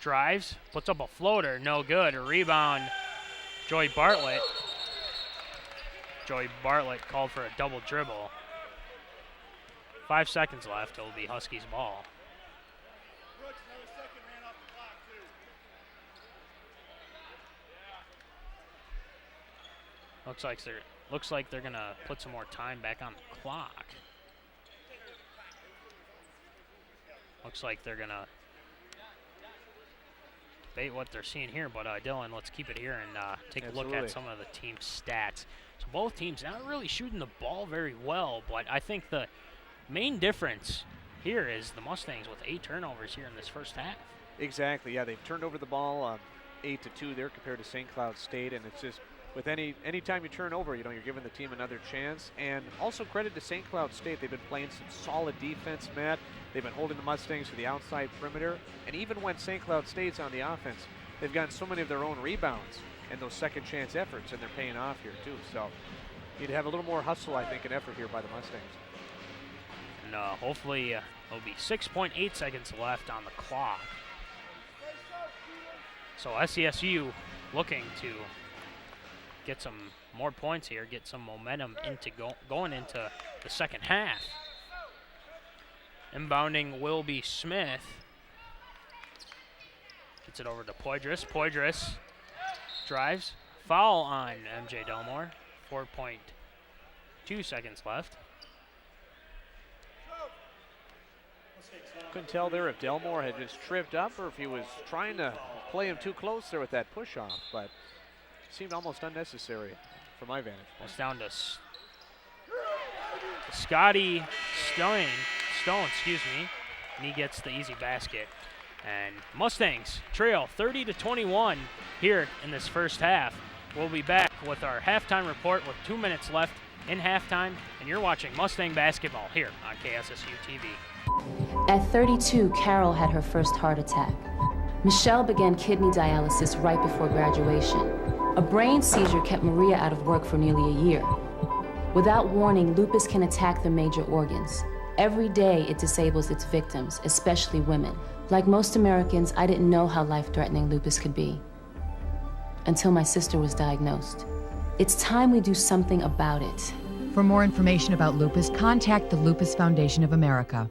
drives, puts up a floater, no good. A rebound, Joey Bartlett. Joey Bartlett called for a double dribble. 5 seconds left, it'll be Huskies ball. Looks like they're looks like they're going to put some more time back on the clock. Looks like they're going to debate what they're seeing here, but Dylan, let's keep it here and take a look at some of the team's stats. So both teams not really shooting the ball very well, but I think the main difference here is the Mustangs with 8 turnovers here in this first half. Exactly, yeah, they've turned over the ball 8-2 there compared to St. Cloud State, and it's just with any time you turn over, you're giving the team another chance. And also credit to St. Cloud State, they've been playing some solid defense, Matt. They've been holding the Mustangs to the outside perimeter, and even when St. Cloud State's on the offense, they've gotten so many of their own rebounds and those second chance efforts, and they're paying off here too. So you'd have a little more hustle, I think, and effort here by the Mustangs. And hopefully there'll be 6.8 seconds left on the clock. So SMSU looking to get some more points here, get some momentum into going into the second half. Inbounding will be Smith. Gets it over to Poydras. Poydras drives. Foul on MJ Delmore. 4.2 seconds left. Couldn't tell there if Delmore had just tripped up or if he was trying to play him too close there with that push-off, but it seemed almost unnecessary from my vantage point. It's down to Scotty Stone, and he gets the easy basket. And Mustangs trail 30-21 here in this first half. We'll be back with our halftime report with 2 minutes left in halftime, and you're watching Mustang basketball here on KSSU TV. At 32, Carol had her first heart attack. Michelle began kidney dialysis right before graduation. A brain seizure kept Maria out of work for nearly a year. Without warning, lupus can attack the major organs. Every day, it disables its victims, especially women. Like most Americans, I didn't know how life-threatening lupus could be until my sister was diagnosed. It's time we do something about it. For more information about lupus, contact the Lupus Foundation of America.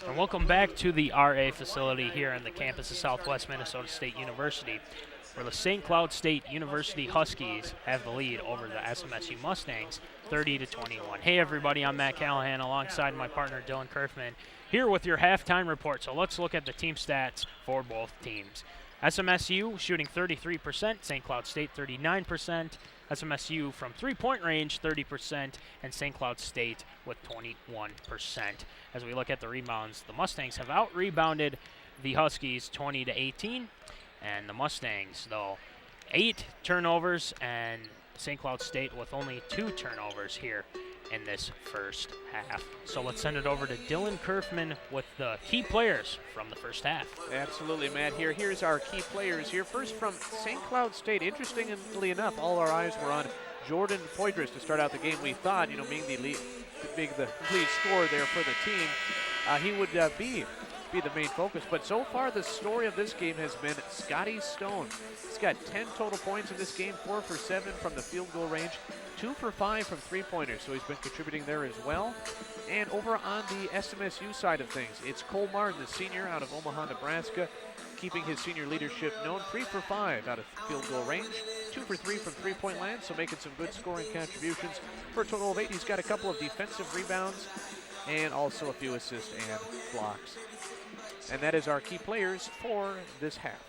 And welcome back to the RA facility here on the campus of Southwest Minnesota State University, where the St. Cloud State University Huskies have the lead over the SMSU Mustangs, 30-21. Hey everybody, I'm Matt Callahan alongside my partner Dylan Kerfman here with your halftime report. So let's look at the team stats for both teams. SMSU shooting 33%, St. Cloud State 39%, SMSU from three-point range 30%, and St. Cloud State with 21%. As we look at the rebounds, the Mustangs have out-rebounded the Huskies 20-18, and the Mustangs, though, 8 turnovers, and St. Cloud State with only 2 turnovers here in this first half. So let's send it over to Dylan Kerfman with the key players from the first half. Absolutely, Matt. Here's our key players here. First from St. Cloud State. Interestingly enough, all our eyes were on Jordan Poydras to start out the game. We thought, being the lead scorer there for the team, he would be the main focus. But so far, the story of this game has been Scotty Stone. He's got 10 total points in this game, 4 for 7 from the field goal range, 2 for 5 from three-pointers, so he's been contributing there as well. And over on the SMSU side of things, it's Cole Martin, the senior out of Omaha, Nebraska, keeping his senior leadership known, 3 for 5 out of field goal range, 2 for 3 from three-point land, so making some good scoring contributions. For a total of 8, he's got a couple of defensive rebounds and also a few assists and blocks. And that is our key players for this half.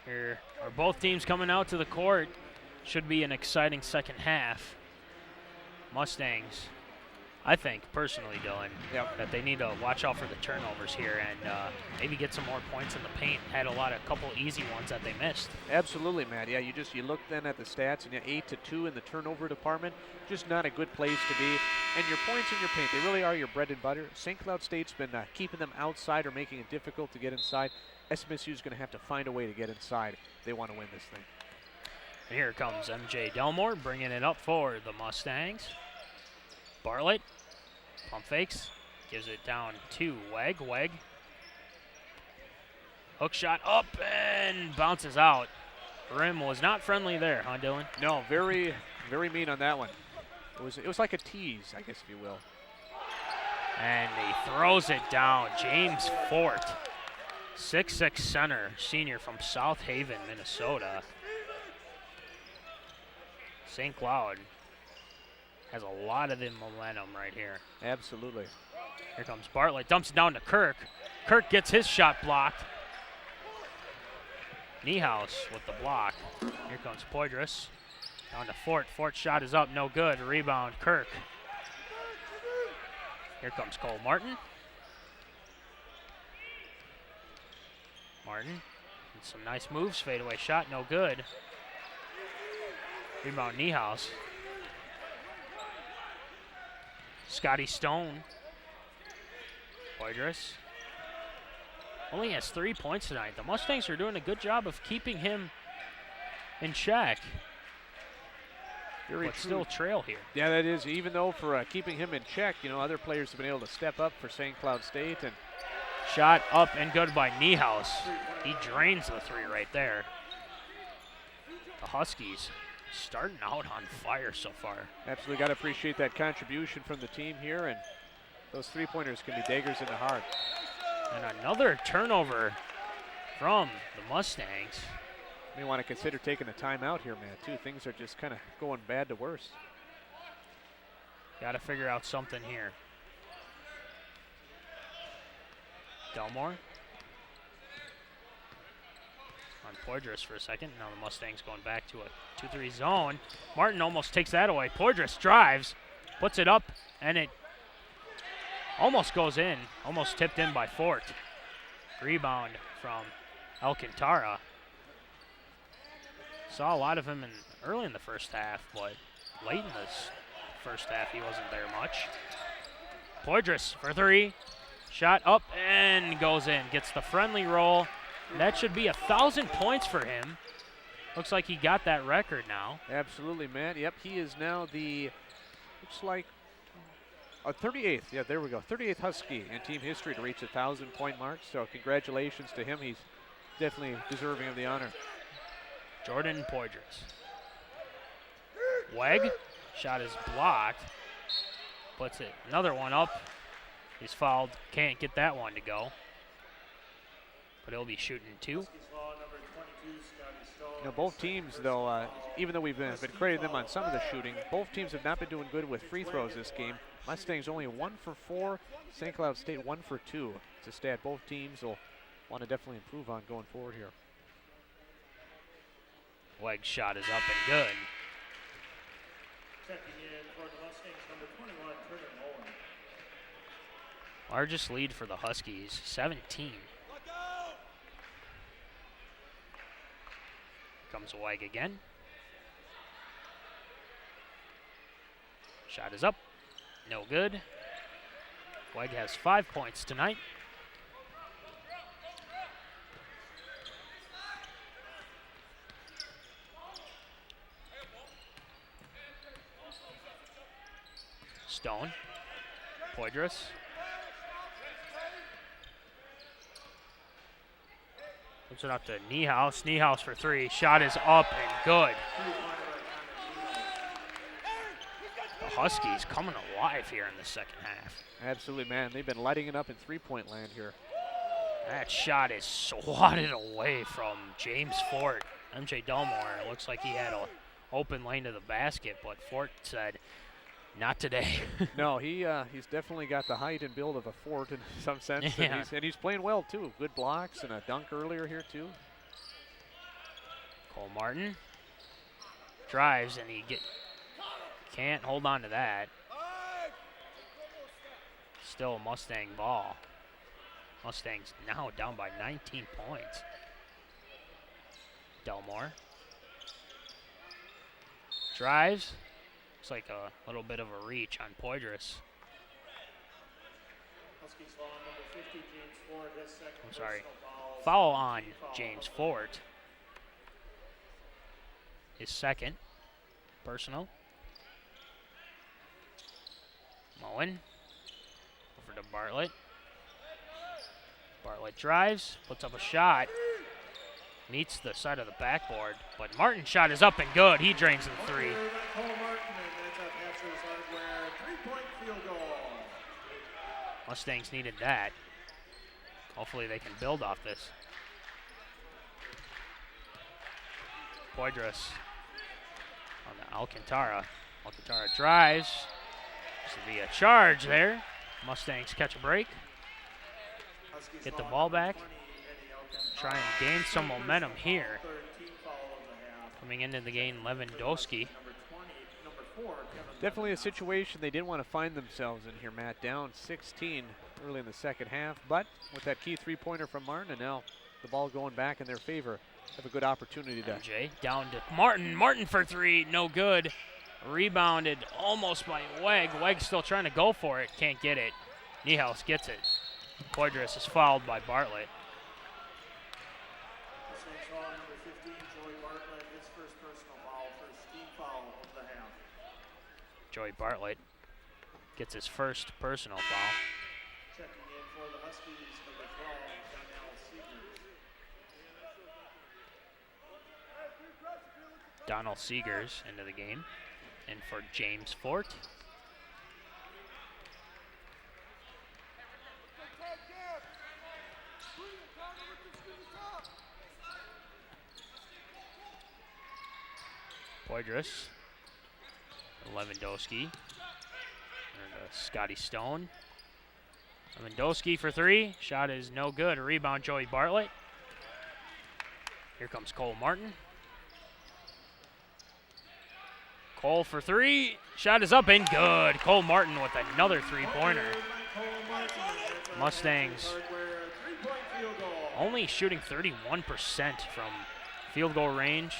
Here are both teams coming out to the court. Should be an exciting second half. Mustangs, I think, personally, Dylan, that they need to watch out for the turnovers here and maybe get some more points in the paint. Had a couple easy ones that they missed. Absolutely, Matt. Yeah, you look then at the stats, and 8-2 in the turnover department. Just not a good place to be. And your points in your paint, they really are your bread and butter. St. Cloud State's been keeping them outside or making it difficult to get inside. SMSU's going to have to find a way to get inside if they want to win this thing. And here comes MJ Delmore bringing it up for the Mustangs. Bartlett, pump fakes, gives it down to Weg. Weg. Hook shot up and bounces out. Rim was not friendly there, huh, Dylan? No, very, very mean on that one. It was like a tease, I guess, if you will. And he throws it down. James Fort, 6'6" center, senior from South Haven, Minnesota. St. Cloud has a lot of the momentum right here. Absolutely. Here comes Bartlett, dumps it down to Kirk. Kirk gets his shot blocked. Niehaus with the block. Here comes Poydras. Down to Fort. Fort's shot is up, no good. Rebound, Kirk. Here comes Cole Martin. Martin, some nice moves. Fadeaway shot, no good. Rebound, Niehaus. Scotty Stone. Poydras. Only has 3 points tonight. The Mustangs are doing a good job of keeping him in check. But still trail here. Yeah, that is. Even though for keeping him in check, other players have been able to step up for St. Cloud State. And shot up and good by Niehaus. He drains the 3 right there. The Huskies starting out on fire so far. Absolutely got to appreciate that contribution from the team here, and those three-pointers can be daggers in the heart. And another turnover from the Mustangs. May want to consider taking a timeout here, man, too. Things are just kind of going bad to worse. Got to figure out something here. Delmore. On Poydras for a second. Now the Mustangs going back to a 2-3 zone. Martin almost takes that away. Poydras drives, puts it up, and it almost goes in. Almost tipped in by Fort. Rebound from Alcantara. Saw a lot of him early in the first half, but late in this first half he wasn't there much. Poydras for 3. Shot up and goes in. Gets the friendly roll. That should be 1,000 points for him. Looks like he got that record now. Absolutely, Matt. Yep, he is now looks like a 38th. Yeah, there we go. 38th Husky in team history to reach the 1,000-point mark. So congratulations to him. He's definitely deserving of the honor. Jordan Poydras. Weg. Shot is blocked. Puts it another one up. He's fouled. Can't get that one to go. But he'll be shooting 2. Both teams, though, even though we've been crediting them on some of the shooting, both teams have not been doing good with free throws this game. Mustangs only 1 for 4. St. Cloud State 1 for 2. It's a stat both teams will want to definitely improve on going forward here. Wegg's shot is up and good. Checking in for the Mustangs, number 21, Turner Mullen. Largest lead for the Huskies, 17. Comes Wegg again. Shot is up. No good. Wegg has 5 points tonight. Stone. Poydras. Puts it up to Niehaus. Niehaus for 3. Shot is up and good. The Huskies coming alive here in the second half. Absolutely, man. They've been lighting it up in three-point land here. That shot is swatted away from James Fort. MJ Delmore, it looks like he had an open lane to the basket, but Fort said, not today. No, he's definitely got the height and build of a Fort in some sense. Yeah. And he's playing well, too. Good blocks and a dunk earlier here, too. Cole Martin drives, and he can't hold on to that. Still a Mustang ball. Mustangs now down by 19 points. Delmore drives. Looks like a little bit of a reach on Poydras. Huskies foul on number 50, James Ford, his second I'm sorry. personal Foul on James Fort. His second personal. Moen over to Bartlett. Bartlett drives, puts up a shot, meets the side of the backboard, but Martin's shot is up and good. He drains the 3. Cole Martin, and that's a Patchers Hardware 3-point field goal. Mustangs needed that. Hopefully they can build off this. Poydras on the Alcantara. Alcantara drives. This will be a charge there. Mustangs catch a break. Get the ball back. Try and gain some momentum here. Coming into the game, Lewandowski. Definitely a situation they didn't want to find themselves in here, Matt. Down 16 early in the second half, but with that key three-pointer from Martin, and now the ball going back in their favor, have a good opportunity to. MJ down to Martin. Martin for 3, no good. Rebounded almost by Wegg. Wegg's still trying to go for it, can't get it. Niehaus gets it. Poydras is fouled by Bartlett. Mustangs foul on number 15, Joey Bartlett, his first personal foul, first team foul of the half. Joey Bartlett gets his first personal foul. Checking in for the Huskies, number 12, Donnell Seegers into the game. And for James Fort. Poydras. Lewandowski. And Scotty Stone. Lewandowski for 3. Shot is no good. A rebound, Joey Bartlett. Here comes Cole Martin. Cole for 3. Shot is up and good. Cole Martin with another three-pointer. Mustangs only shooting 31% from field goal range,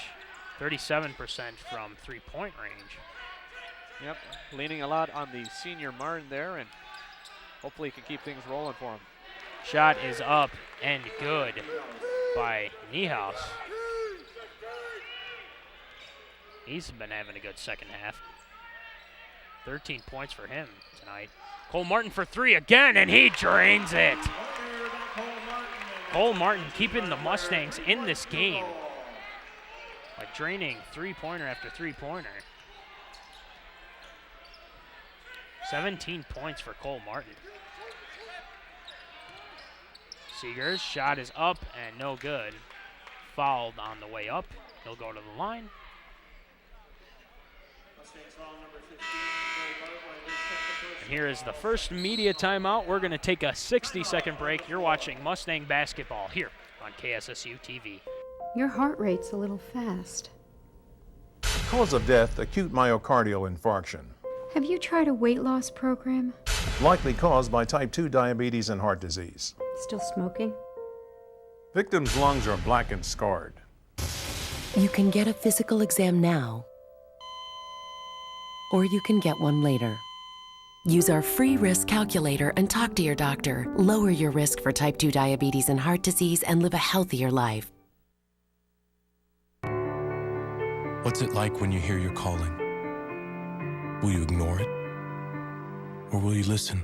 37% from three-point range. Yep, leaning a lot on the senior Martin there, and hopefully he can keep things rolling for him. Shot is up and good by Niehaus. He's been having a good second half. 13 points for him tonight. Cole Martin for 3 again, and he drains it. Cole Martin keeping the Mustangs in this game by draining three-pointer after three-pointer. 17 points for Cole Martin. Seegers, shot is up and no good. Fouled on the way up. He'll go to the line. And here is the first media timeout. We're going to take a 60-second break. You're watching Mustang basketball here on KSSU TV. Your heart rate's a little fast. Cause of death, acute myocardial infarction. Have you tried a weight loss program? Likely caused by type 2 diabetes and heart disease. Still smoking? Victim's lungs are black and scarred. You can get a physical exam now, or you can get one later. Use our free risk calculator and talk to your doctor. Lower your risk for type 2 diabetes and heart disease and live a healthier life. What's it like when you hear your calling? Will you ignore it? Or will you listen?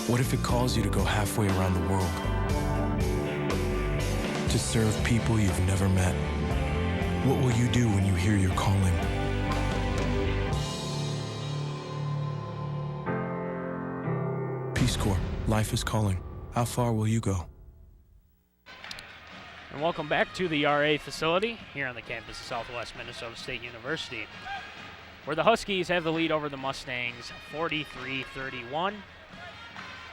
What if it calls you to go halfway around the world? To serve people you've never met? What will you do when you hear your calling? Peace Corps, life is calling. How far will you go? And welcome back to the RA facility here on the campus of Southwest Minnesota State University, where the Huskies have the lead over the Mustangs 43-31.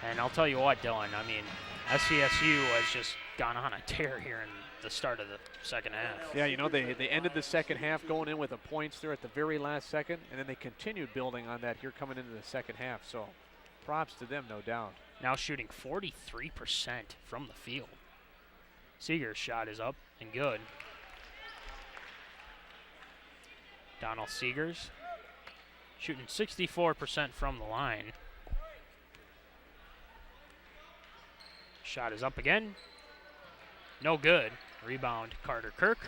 And I'll tell you what, Dylan, I mean, SCSU has just gone on a tear here in the start of the second half. Yeah, you know, they ended the second half going in with the points there at the very last second, and then they continued building on that here coming into the second half. So props to them, no doubt. Now shooting 43% from the field. Seeger's shot is up and good. Donald Seegers shooting 64% from the line. Shot is up again. No good. Rebound, Carter Kirk.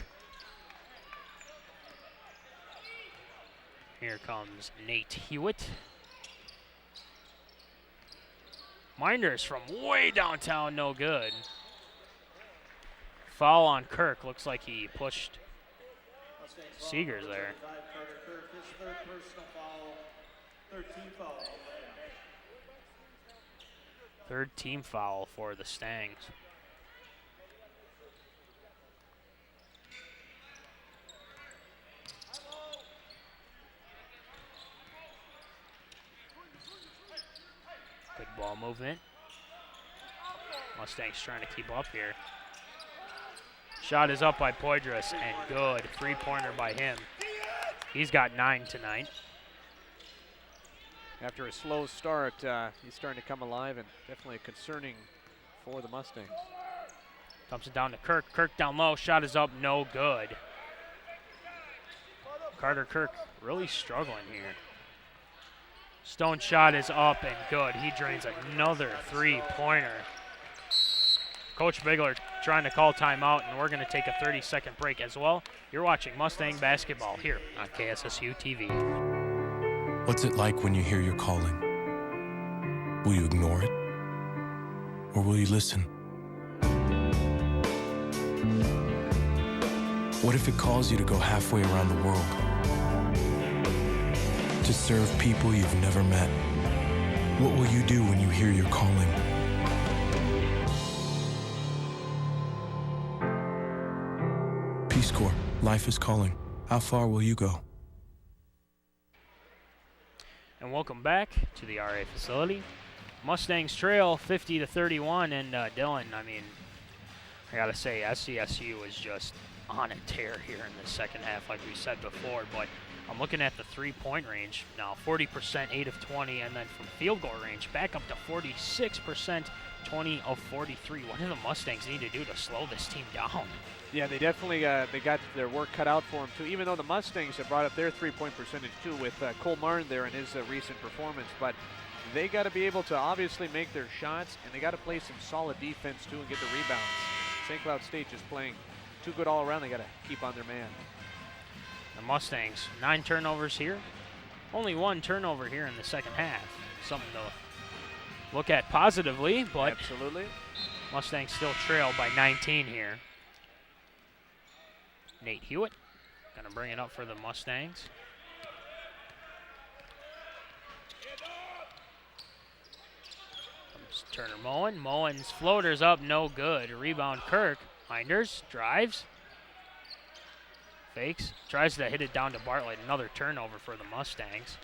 Here comes Nate Hewitt. Minders from way downtown, no good. Foul on Kirk. Looks like he pushed Seegers there. Third team foul for the Stangs. Good ball movement. Mustangs trying to keep up here. Shot is up by Poydras and good. Three-pointer by him. He's got 9 tonight. After a slow start, he's starting to come alive and definitely concerning for the Mustangs. Dumps it down to Kirk. Kirk down low. Shot is up. No good. Carter Kirk really struggling here. Stone shot is up and good. He drains another three-pointer. Coach Bigler trying to call timeout, and we're going to take a 30-second break as well. You're watching Mustang basketball here on KSSU TV. What's it like when you hear your calling? Will you ignore it? Or will you listen? What if it calls you to go halfway around the world? To serve people you've never met? What will you do when you hear your calling? Peace Corps, life is calling. How far will you go? And welcome back to the RA facility. Mustangs trail 50-31, and Dylan, I mean, I gotta say, SCSU is just on a tear here in the second half, like we said before, but I'm looking at the three-point range now, 40%, 8 of 20, and then from field goal range, back up to 46%, 20 of 43. What do the Mustangs need to do to slow this team down? Yeah, they definitely they got their work cut out for them, too, even though the Mustangs have brought up their three-point percentage, too, with Cole Martin there in his recent performance. But they got to be able to obviously make their shots, and they got to play some solid defense, too, and get the rebounds. St. Cloud State just playing too good all around. They got to keep on their man. The Mustangs, 9 turnovers here. Only 1 turnover here in the second half. Something to look at positively, but absolutely. Mustangs still trail by 19 here. Nate Hewitt gonna bring it up for the Mustangs. Turner Moen. Moen's floater's up, no good. Rebound Kirk. Minders drives. Fakes. Tries to hit it down to Bartlett. Another turnover for the Mustangs.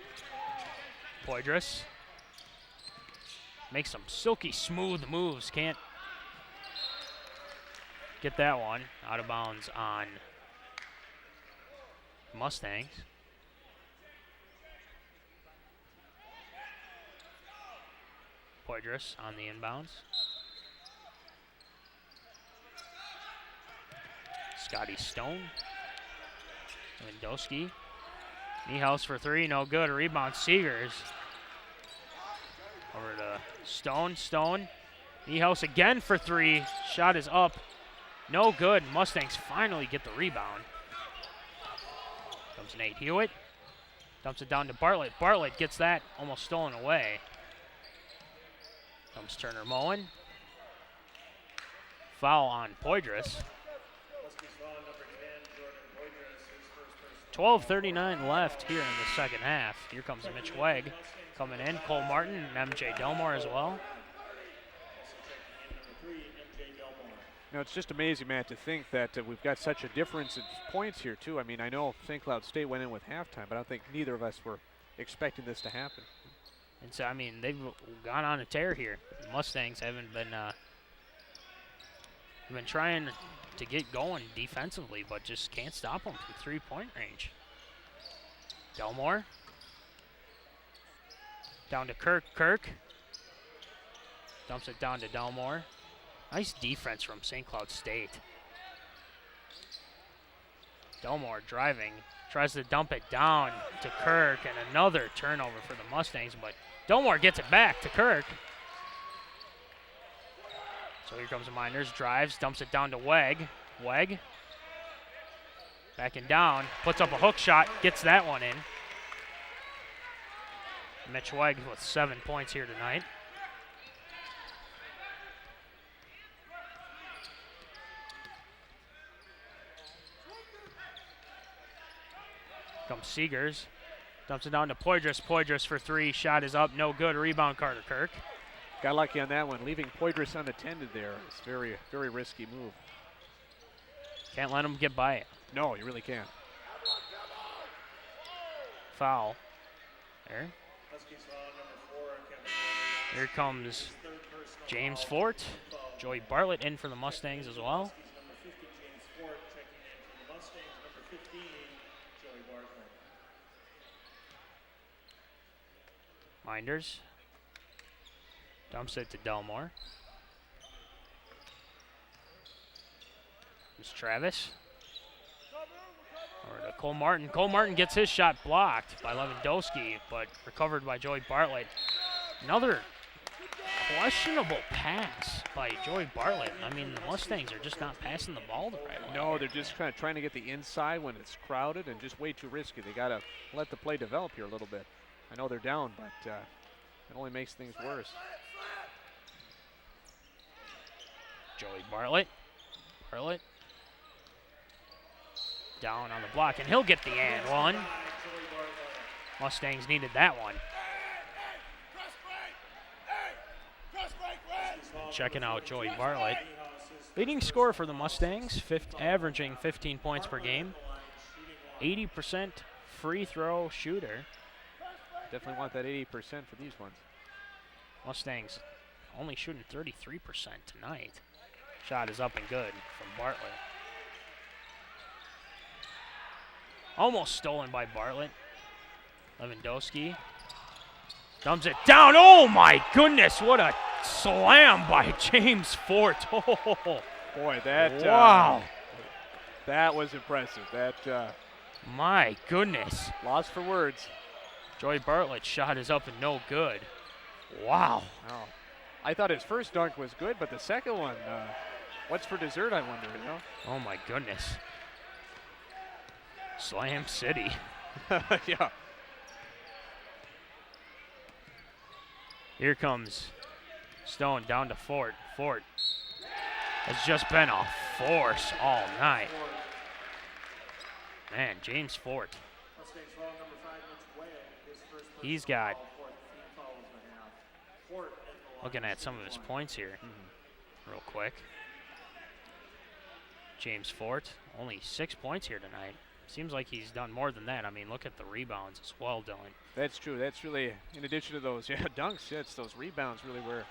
Poydras makes some silky smooth moves. Can't get that one out of bounds on Mustangs. Poydras on the inbounds. Scotty Stone. Lewandowski. Niehaus for three, no good. Rebound Seegers. Over to Stone. Stone. Niehaus again for three. Shot is up. No good. Mustangs finally get the rebound. Comes Nate Hewitt. Dumps it down to Bartlett. Bartlett gets that almost stolen away. Comes Turner Moen. Foul on Poydras. 12:39 left here in the second half. Here comes Mitch Wegg coming in. Cole Martin and MJ Delmore as well. You know, it's just amazing, Matt, to think that we've got such a difference in points here, too. I mean, I know St. Cloud State went in with halftime, but I don't think neither of us were expecting this to happen. And so, I mean, they've gone on a tear here. The Mustangs haven't been trying to get going defensively, but just can't stop them from three-point range. Delmore. Down to Kirk. Kirk. Dumps it down to Delmore. Nice defense from St. Cloud State. Delmore driving. Tries to dump it down to Kirk, and another turnover for the Mustangs, but Delmore gets it back to Kirk. So here comes the Miners, drives, dumps it down to Wegg. Wegg. Backing down, puts up a hook shot, gets that one in. Mitch Wegg with 7 points here tonight. Comes Seegers. Dumps it down to Poydras. Poydras for three. Shot is up. No good. Rebound Carter Kirk. Got lucky on that one. Leaving Poydras unattended there. It's a very, very risky move. Can't let him get by it. No, you really can't. Foul. There. Here comes James Fort. Joey Bartlett in for the Mustangs as well. Minders. Dumps it to Delmore. Here's Travis. Or to Cole Martin. Cole Martin gets his shot blocked by Lewandowski, but recovered by Joey Bartlett. Another questionable pass by Joey Bartlett. I mean, the Mustangs are just not passing the ball the right way. No, they're just kind of trying to get the inside when it's crowded and just way too risky. They got to let the play develop here a little bit. I know they're down, but it only makes things worse. Joey Bartlett. Bartlett. Down on the block, and he'll get the and one. Mustangs needed that one. Checking out Joey Bartlett. Leading scorer for the Mustangs, averaging 15 points per game. 80% free throw shooter. Definitely want that 80% for these ones. Mustangs only shooting 33% tonight. Shot is up and good from Bartlett. Almost stolen by Bartlett. Lewandowski dumps it down. Oh my goodness, what a slam by James Fort. Oh, boy, that wow. That was impressive. That my goodness. Lost for words. Joey Bartlett's shot is up and no good. Wow. Oh. I thought his first dunk was good, but the second one, what's for dessert, I wonder, you know? Oh my goodness. Slam City. Yeah. Here comes Stone down to Fort. Fort has just been a force all night. Man, James Fort. He's got Looking at some of his points here real quick. James Fort, only 6 points here tonight. Seems like he's done more than that. I mean, look at the rebounds as well, Dylan. That's true. That's really, in addition to those dunks, it's those rebounds really were.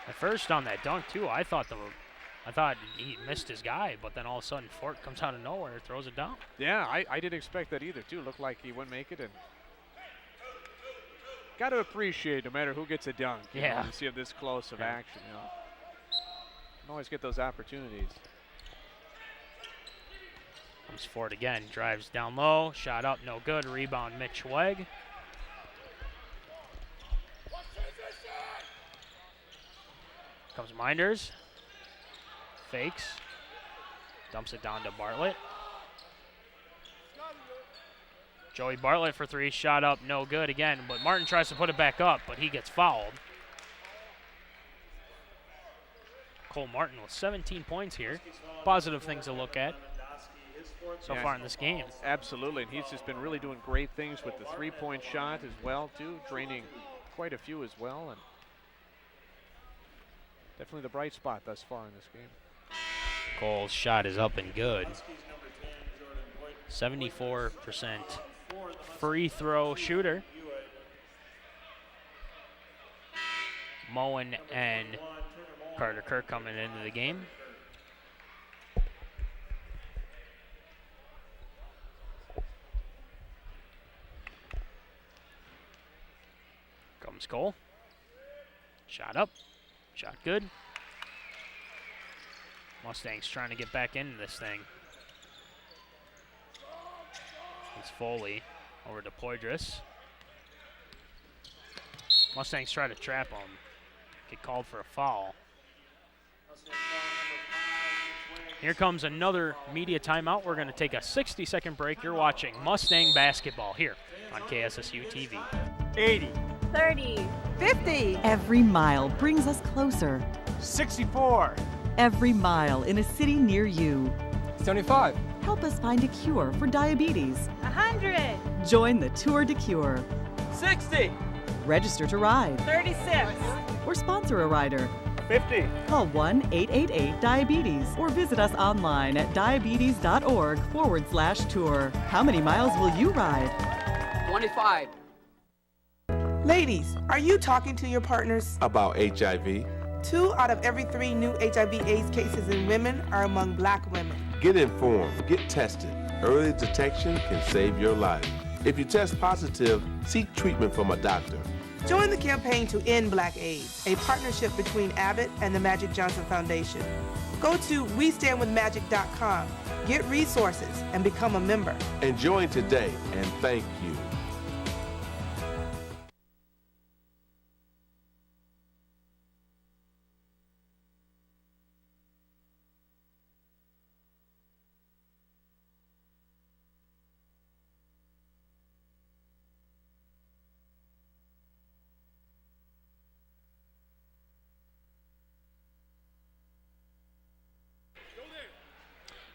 At first on that dunk too, I thought he missed his guy, but then all of a sudden Fort comes out of nowhere, throws it down. Yeah, I didn't expect that either too. Looked like he wouldn't make it, and got to appreciate no matter who gets a dunk. You know, to see him this close of action. You know, don't always get those opportunities. Comes Fort again, drives down low, shot up, no good. Rebound, Mitch Weg. Comes Minders. Fakes. Dumps it down to Bartlett. Joey Bartlett for 3, shot up, no good again, but Martin tries to put it back up, but he gets fouled. Cole Martin with 17 points here. Positive things to look at so far in this game. Absolutely, and he's just been really doing great things with the three-point shot as well, too, draining quite a few as well, and definitely the bright spot thus far in this game. Cole's shot is up and good. 74% free throw shooter. Moen and Carter Kirk coming into the game. Comes Cole. Shot up. Shot good. Mustangs trying to get back into this thing. It's Foley over to Poydras. Mustangs try to trap him. Get called for a foul. Here comes another media timeout. We're going to take a 60-second break. You're watching Mustang basketball here on KSSU TV. 80. 30. 50. Every mile brings us closer. 64. Every mile in a city near you. 75. Help us find a cure for diabetes. 100. Join the Tour de Cure. 60. Register to ride. 36. Or sponsor a rider. 50. Call 1-888-DIABETES or visit us online at diabetes.org/tour. How many miles will you ride? 25. Ladies, are you talking to your partners? About HIV. 2 out of every 3 new HIV/AIDS cases in women are among black women. Get informed, get tested. Early detection can save your life. If you test positive, seek treatment from a doctor. Join the campaign to end Black AIDS, a partnership between Abbott and the Magic Johnson Foundation. Go to WeStandWithMagic.com, get resources, and become a member. And join today, and thank you.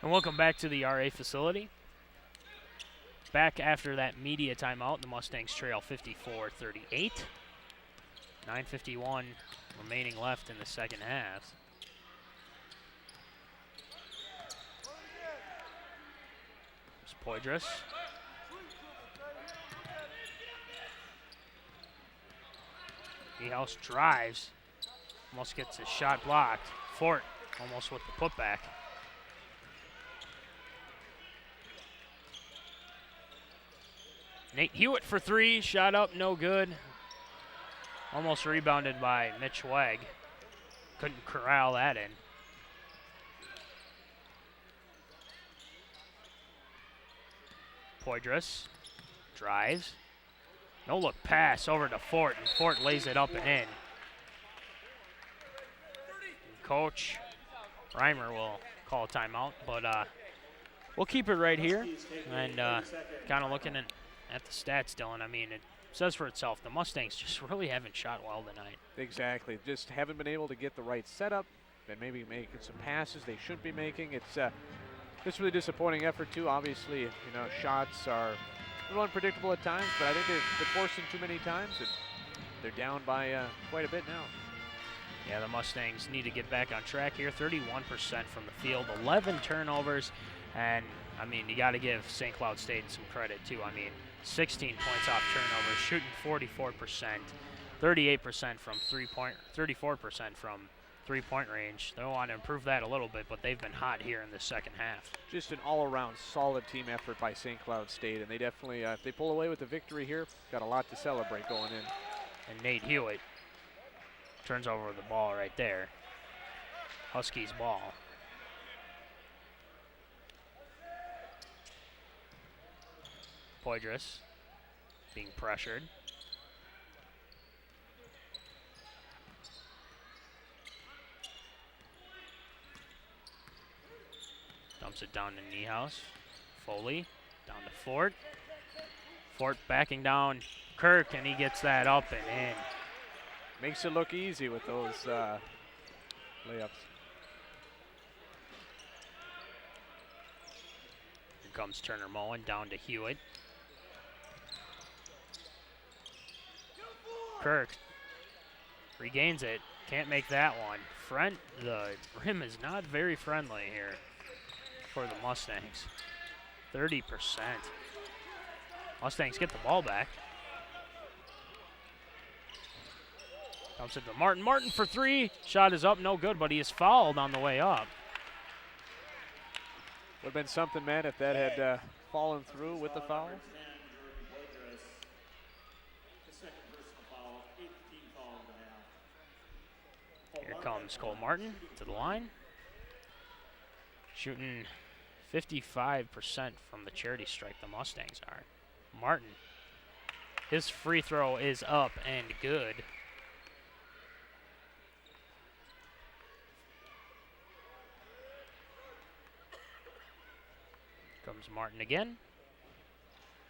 And welcome back to the RA facility. Back after that media timeout, the Mustangs trail 54-38. 9:51 remaining left in the second half. There's Poydras. Niehaus drives. Almost gets his shot blocked. Fort almost with the putback. Nate Hewitt for 3, shot up, no good. Almost rebounded by Mitch Weg. Couldn't corral that in. Poydras drives. No look pass over to Fort, and Fort lays it up and in. Coach Reimer will call a timeout, but we'll keep it right here. And kind of looking at the stats, Dylan, I mean, it says for itself. The Mustangs just really haven't shot well tonight. Exactly. Just haven't been able to get the right setup and maybe making some passes they shouldn't be making. It's just really disappointing effort, too. Obviously, you know, shots are a little unpredictable at times, but I think they're forcing too many times. And They're down by quite a bit now. Yeah, the Mustangs need to get back on track here. 31% from the field, 11 turnovers, and I mean, you got to give St. Cloud State some credit too. I mean, 16 points off turnovers, shooting 44%, 38% from 34% from three-point range. They'll want to improve that a little bit, but they've been hot here in the second half. Just an all-around solid team effort by St. Cloud State, and they definitely, if they pull away with the victory here, got a lot to celebrate going in. And Nate Hewitt turns over the ball right there. Huskies ball. Poydras being pressured. Dumps it down to Niehaus. Foley down to Fort. Fort backing down Kirk, and he gets that up and in. Makes it look easy with those layups. Here comes Turner Mullen down to Hewitt. Kirk regains it. Can't make that one. The rim is not very friendly here for the Mustangs. 30%. Mustangs get the ball back. Comes it to Martin. Martin for three. Shot is up, no good, but he is fouled on the way up. Would have been something, man, if that had fallen through with the foul. Here comes Cole Martin to the line. Shooting 55% from the charity stripe, the Mustangs are. Martin, his free throw is up and good. Comes Martin again.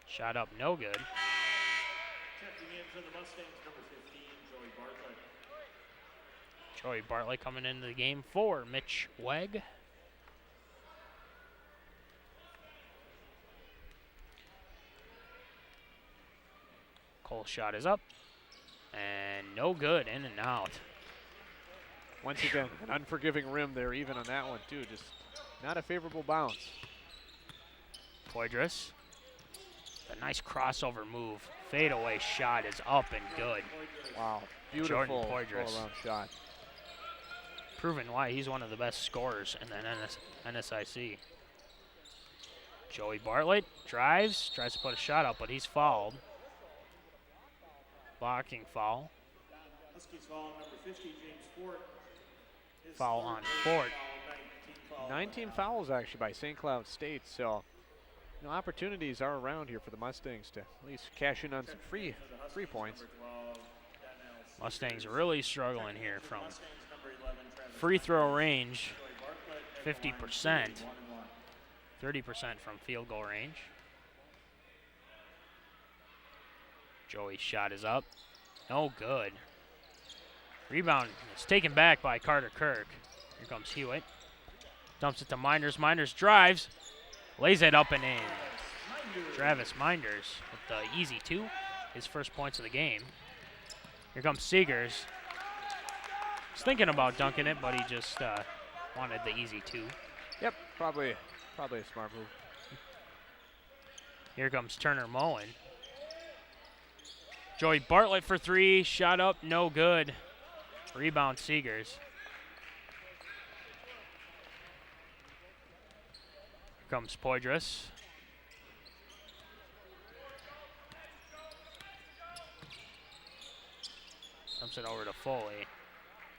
Shot up, no good. Checking in for the Mustangs, number 15, Joey Bartlett. Joey Bartlett coming into the game for Mitch Weg. Cole's shot is up. And no good, in and out. Once again, an unforgiving rim there even on that one too. Just not a favorable bounce. Poydras. A nice crossover move. Fadeaway shot is up and good. Wow, beautiful all-around shot. Proving why he's one of the best scorers in the NSIC. Joey Bartlett drives, tries to put a shot up, but he's fouled. Blocking foul. Huskies foul on number 50, James Fort. Foul on Fort. 19 fouls actually by St. Cloud State, so opportunities are around here for the Mustangs to at least cash in on some free points. Mustangs really struggling here from free throw range, 50%, 30% from field goal range. Joey's shot is up. No good. Rebound is taken back by Carter Kirk. Here comes Hewitt. Dumps it to Minders. Minders drives. Lays it up and in. Travis Minders with the easy two. His first points of the game. Here comes Seegers. He's thinking about dunking it, but he just wanted the easy two. Yep, probably a smart move. Here comes Turner Mullen. Joey Bartlett for three. Shot up, no good. Rebound Seegers. Here comes Poydras. Dumps it over to Foley.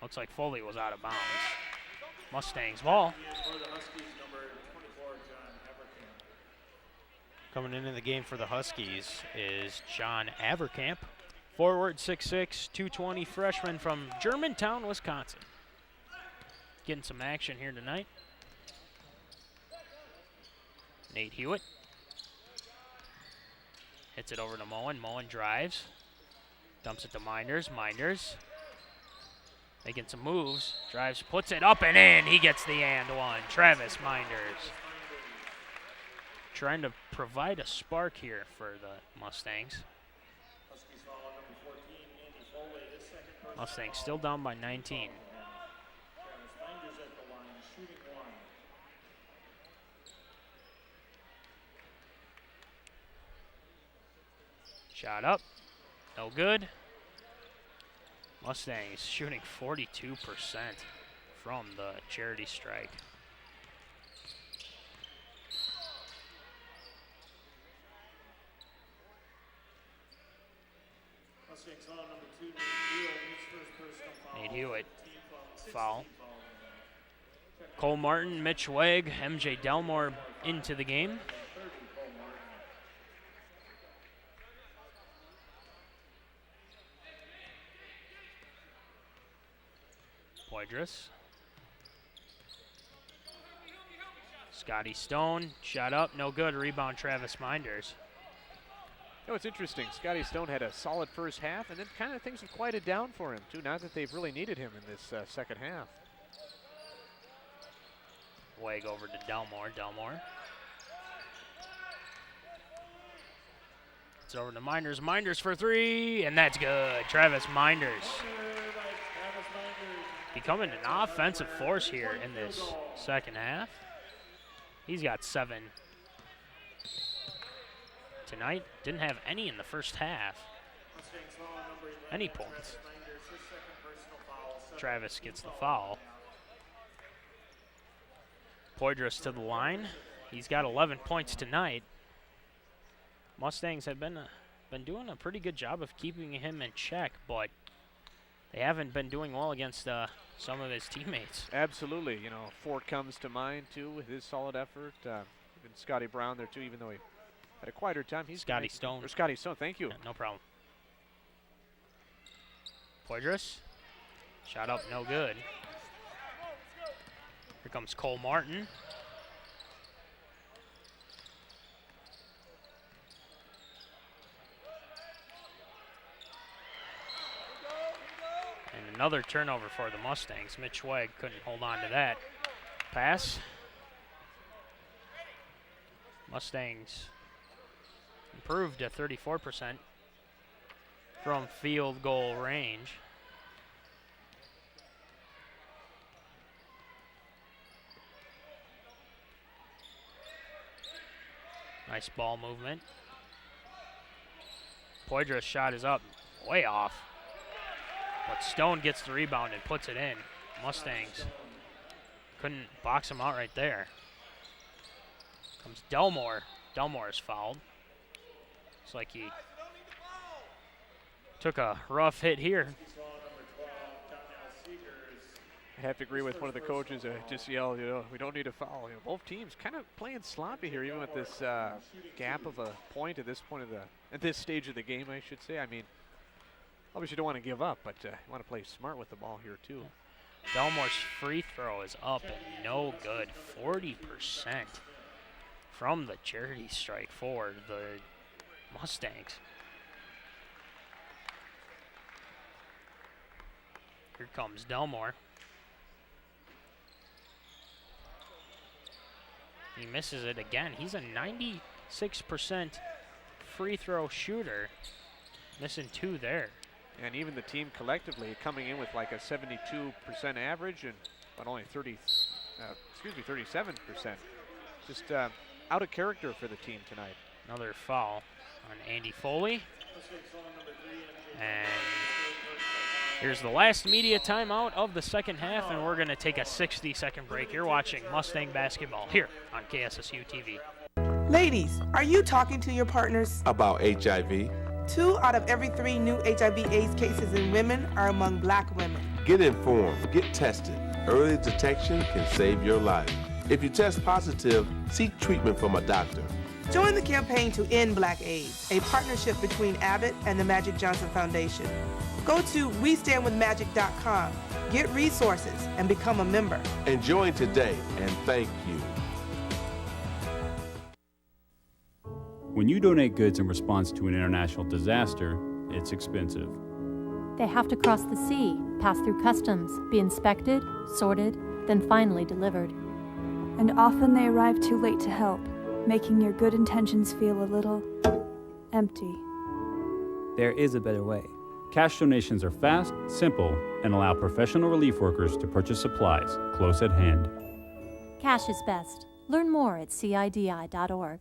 Looks like Foley was out of bounds. Mustangs ball. Coming into the game for the Huskies is John Avercamp. Forward 6'6", 220 freshman from Germantown, Wisconsin. Getting some action here tonight. Nate Hewitt. Hits it over to Mullen. Mullen drives. Dumps it to Minders. Minders making some moves. Drives, puts it up and in. He gets the and one. Travis Minders. Trying to provide a spark here for the Mustangs. Huskies foul on number 14, Andy Mustangs still down by 19. Shot up, no good. Mustangs shooting 42% from the charity strike. Nate Hewitt, foul. Cole Martin, Mitch Wegg, MJ Delmore into the game. Poydras. Scotty Stone, shot up, no good. Rebound, Travis Minders. You know, it's interesting. Scotty Stone had a solid first half, and then kind of things have quieted down for him, too, now that they've really needed him in this second half. Wegg over to Delmore. Delmore. It's over to Minders. Minders for three, and that's good. Travis Minders. Becoming an offensive force here in this second half. He's got 7 tonight. Didn't have any in the first half. Any points. Travis gets the foul. Poydras to the line. He's got 11 points tonight. Mustangs have been doing a pretty good job of keeping him in check, but they haven't been doing well against some of his teammates. Absolutely. You know, Fort comes to mind, too, with his solid effort. Even Scotty Brown there, too, even though he had a quieter time. He's Scotty Stone. Or Scotty Stone, thank you. Yeah, no problem. Poydras. Shot up, no good. Here comes Cole Martin. And another turnover for the Mustangs. Mitch Wegg couldn't hold on to that pass. Mustangs improved to 34% from field goal range. Nice ball movement. Poydras' shot is up, way off. But Stone gets the rebound and puts it in. Mustangs couldn't box him out right there. Comes Delmore. Delmore is fouled. Looks like he took a rough hit here. I have to agree with one of the coaches. Just yelled, you know, we don't need a foul. You know, both teams kind of playing sloppy here, even with this gap of a point at this point of at this stage of the game, I should say. I mean, obviously you don't want to give up, but you want to play smart with the ball here too. Delmore's free throw is up and no good. 40% from the charity strike for the Mustangs. Here comes Delmore. He misses it again. He's a 96% free throw shooter. Missing 2 there. And even the team collectively coming in with like a 72% average and but only 37%. Just out of character for the team tonight. Another foul on Andy Foley. And here's the last media timeout of the second half, and we're going to take a 60-second break. You're watching Mustang basketball here on KSSU TV. Ladies, are you talking to your partners about HIV? 2 out of every 3 new HIV/AIDS cases in women are among black women. Get informed, get tested. Early detection can save your life. If you test positive, seek treatment from a doctor. Join the campaign to end Black AIDS, a partnership between Abbott and the Magic Johnson Foundation. Go to WeStandWithMagic.com, get resources, and become a member. And join today, and thank you. When you donate goods in response to an international disaster, it's expensive. They have to cross the sea, pass through customs, be inspected, sorted, then finally delivered. And often they arrive too late to help, making your good intentions feel a little empty. There is a better way. Cash donations are fast, simple, and allow professional relief workers to purchase supplies close at hand. Cash is best. Learn more at CIDI.org.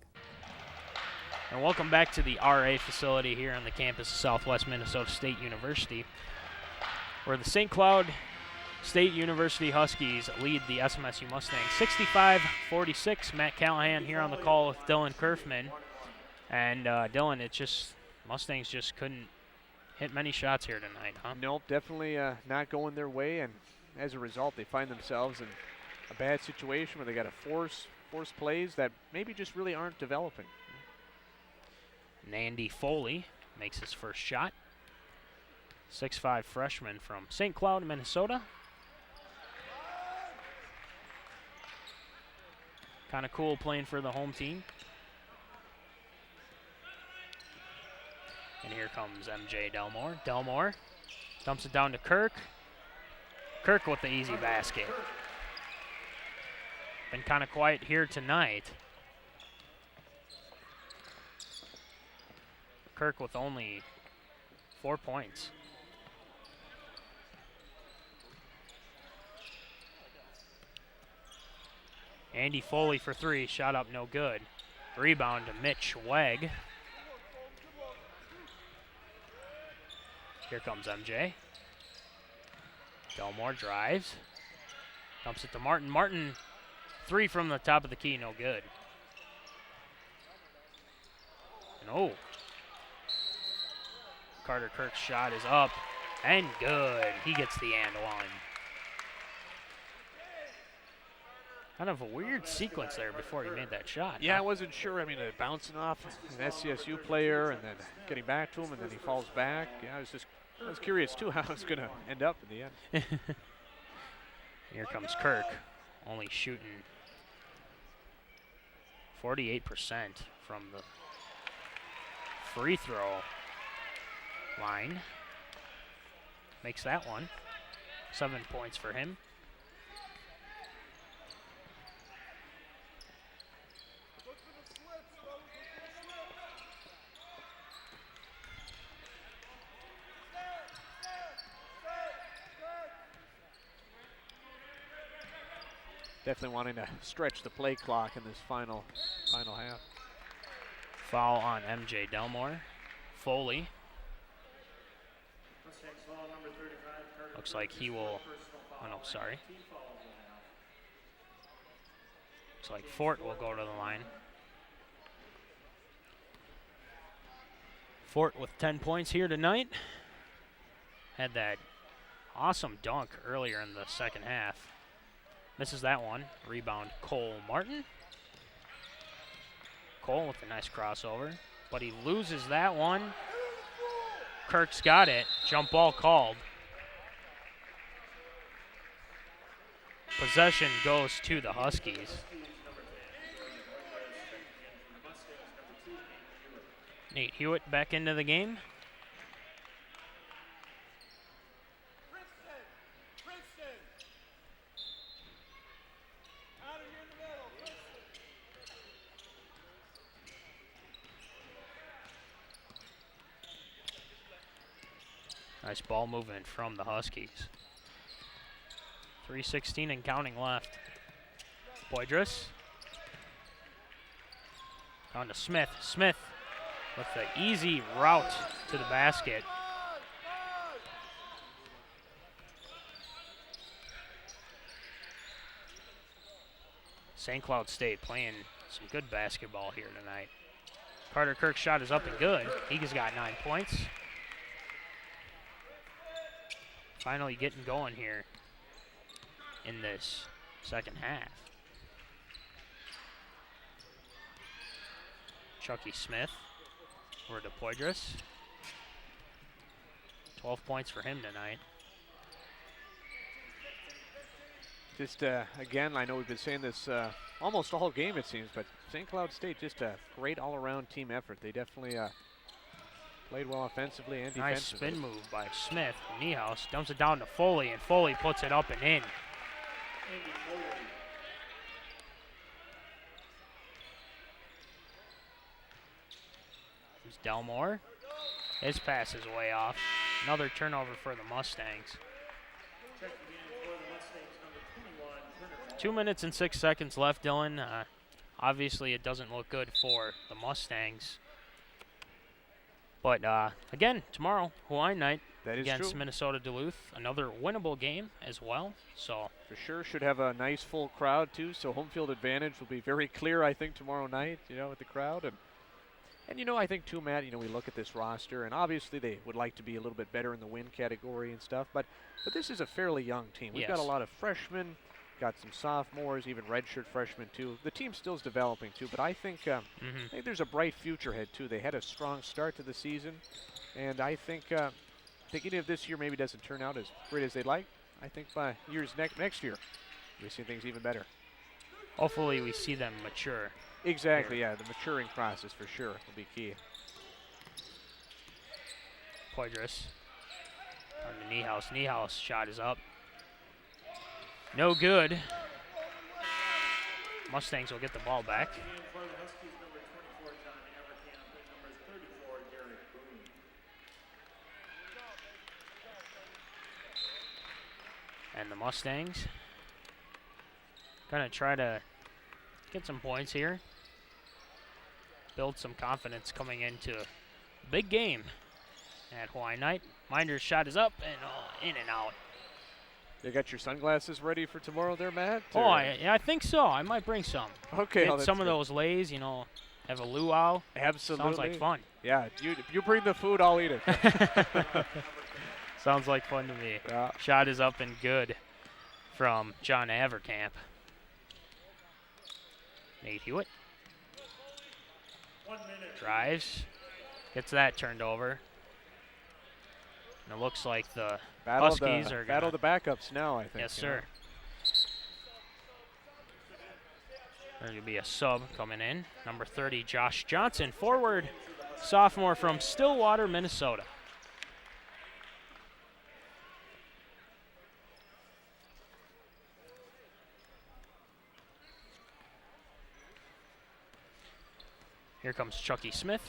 And welcome back to the RA facility here on the campus of Southwest Minnesota State University, where the St. Cloud State University Huskies lead the SMSU Mustangs 65-46. Matt Callahan here on the call with Dylan Kerfman. And Dylan, Mustangs just couldn't hit many shots here tonight, huh? Nope, definitely not going their way, and as a result, they find themselves in a bad situation where they got to force plays that maybe just really aren't developing. Nandy Foley makes his first shot. 6'5" freshman from St. Cloud, Minnesota. Kind of cool playing for the home team. And here comes MJ Delmore. Delmore dumps it down to Kirk. Kirk with the easy basket. Been kind of quiet here tonight. Kirk with only 4 points. Andy Foley for three, shot up no good. Rebound to Mitch Wegg. Here comes MJ. Delmore drives. Dumps it to Martin. Martin, three from the top of the key, no good. And oh. Carter Kirk's shot is up and good. He gets the and one. Kind of a weird sequence there before he made that shot. Yeah, I wasn't sure. I mean, bouncing off an SCSU player and then getting back to him, and then he falls back. Yeah, I was curious too how it's going to end up in the end. Here comes Kirk, only shooting 48% from the free throw line. Makes that one. 7 points for him. Definitely wanting to stretch the play clock in this final half. Foul on MJ Delmore. Foley. Looks like he will, oh no, sorry. Looks like Fort will go to the line. Fort with 10 points here tonight. Had that awesome dunk earlier in the second half. Misses that one. Rebound, Cole Martin. Cole with a nice crossover, but he loses that one. Kirk's got it. Jump ball called. Possession goes to the Huskies. Nate Hewitt back into the game. Nice ball movement from the Huskies. 3:16 and counting left. Poydras. Down to Smith. Smith with the easy route to the basket. St. Cloud State playing some good basketball here tonight. Carter Kirk's shot is up and good. He's got 9 points. Finally getting going here in this second half. Chucky Smith over to Poydras. 12 points for him tonight. Just, again, I know we've been saying this almost all game, it seems, but St. Cloud State, just a great all-around team effort. They definitely played well offensively and defensively. Nice spin move by Smith. Niehaus dumps it down to Foley, and Foley puts it up and in. Here's Delmore. His pass is way off. Another turnover for the Mustangs. 2 minutes and 6 seconds left, Dylan. Obviously, it doesn't look good for the Mustangs. But again, tomorrow, Hawaiian night against true. Minnesota Duluth. Another winnable game as well. So for sure, should have a nice full crowd too. So home field advantage will be very clear, I think, tomorrow night. With the crowd and I think too, Matt. We look at this roster, and obviously they would like to be a little bit better in the win category and stuff. But this is a fairly young team. We've got a lot of freshmen. Got some sophomores, even redshirt freshmen too. The team still's developing too, but I think there's a bright future ahead too. They had a strong start to the season, and I think even if this year maybe doesn't turn out as great as they'd like, I think by next year we see things even better. Hopefully we see them mature. Exactly, yeah. The maturing process for sure will be key. Poydras on the Niehaus. Niehaus shot is up. No good. Mustangs will get the ball back. And the Mustangs gonna try to get some points here. Build some confidence coming into a big game at Hawaiian night. Minder's shot is up and in and out. You got your sunglasses ready for tomorrow there, Matt? Oh, I think so. I might bring some. Okay. Get some of those lays, have a luau. Absolutely. Sounds like fun. Yeah, you bring the food, I'll eat it. Sounds like fun to me. Yeah. Shot is up and good from John Avercamp. Nate Hewitt. 1 minute. Drives. Gets that turned over. And it looks like the battle Huskies are battle the backups now, I think. Yes, sir. There's going to be a sub coming in. Number 30, Josh Johnson, forward, sophomore from Stillwater, Minnesota. Here comes Chucky Smith.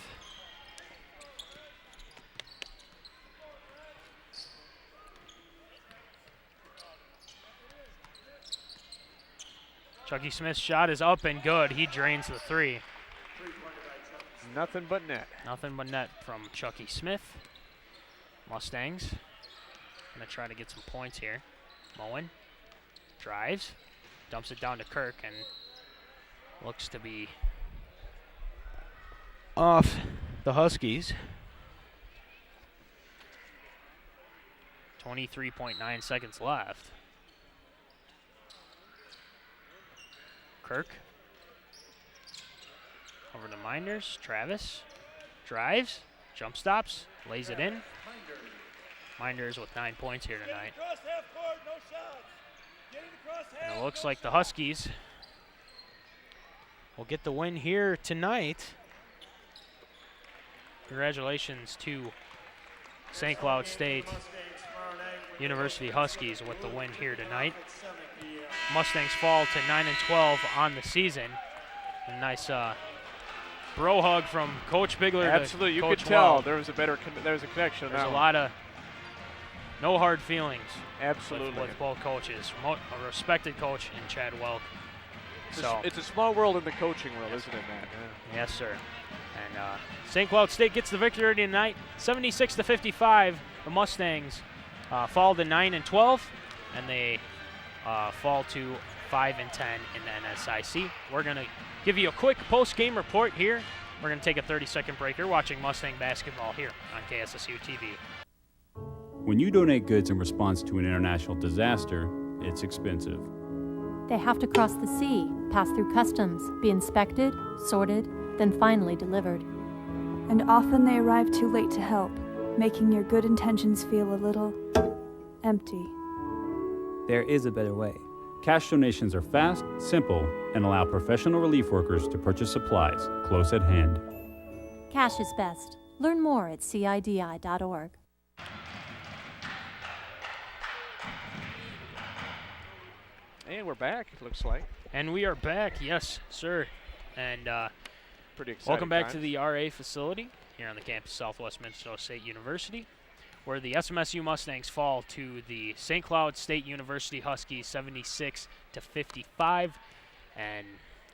Chucky Smith's shot is up and good. He drains the three. Nothing but net. Nothing but net from Chucky Smith. Mustangs gonna try to get some points here. Moen drives, dumps it down to Kirk, and looks to be off the Huskies. 23.9 seconds left. Kirk over to Minders. Travis drives, jump stops, lays it in. Minders with 9 points here tonight. And it looks like the Huskies will get the win here tonight. Congratulations to St. Cloud State University Huskies with the win here tonight. Mustangs fall to 9-12 on the season. A nice bro hug from Coach Bigler. Absolutely, to you Coach could tell Weld. there was a connection. There's a lot of no hard feelings. Absolutely, with both coaches. A respected coach in Chad Welk. It's a small world in the coaching world, isn't it, Matt? Yeah. Yes, sir. And St. Cloud State gets the victory tonight, 76-55. The Mustangs fall to 9-12, and they fall to 5-10 in the NSIC. We're going to give you a quick post-game report here. We're going to take a 30-second break. You're watching Mustang basketball here on KSSU TV. When you donate goods in response to an international disaster, it's expensive. They have to cross the sea, pass through customs, be inspected, sorted, then finally delivered. And often they arrive too late to help, making your good intentions feel a little empty. There is a better way. Cash donations are fast, simple, and allow professional relief workers to purchase supplies close at hand. Cash is best. Learn more at CIDI.org. And we're back, it looks like. And we are back, yes, sir. And pretty exciting welcome back times. to the RA facility here on the campus of Southwest Minnesota State University. where the SMSU Mustangs fall to the St. Cloud State University Huskies 76-55. And,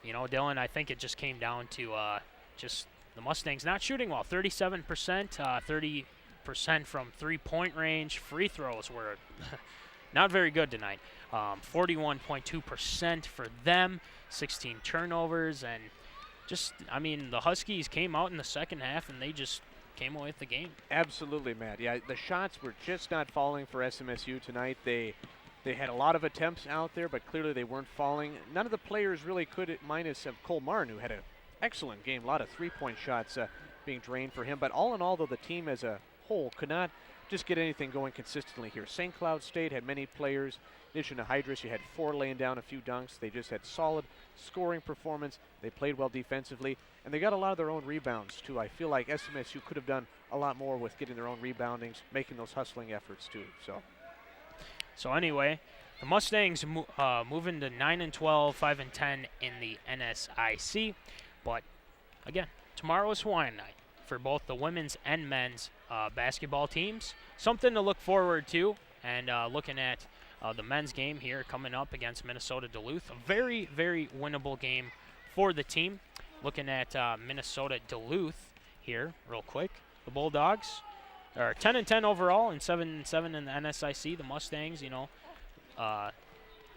you know, Dylan, I think it just came down to just the Mustangs not shooting well. 37%, 30% from three-point range. Free throws were not very good tonight. 41.2% for them, 16 turnovers, and just, I mean, the Huskies came out in the second half and they just came away with the game. Absolutely, Matt. Yeah, the shots were just not falling for SMSU tonight. They had a lot of attempts out there, but clearly they weren't falling. None of the players really could, minus Cole Martin, who had an excellent game. A lot of three-point shots being drained for him. But all in all, though, the team as a whole could not just get anything going consistently here. St. Cloud State had many players. In addition to Hydrus, you had 4 laying down a few dunks. They just had solid scoring performance. They played well defensively, and they got a lot of their own rebounds, too. I feel like SMSU could have done a lot more with getting their own reboundings, making those hustling efforts, too. So anyway, the Mustangs moving to 9-12, 5-10 in the NSIC. But, again, tomorrow is Hawaiian night for both the women's and men's basketball teams. Something to look forward to, and looking at the men's game here coming up against Minnesota Duluth. A very, very winnable game for the team. Looking at Minnesota Duluth here real quick. The Bulldogs are 10-10 overall and 7-7 in the NSIC. The Mustangs, you know, a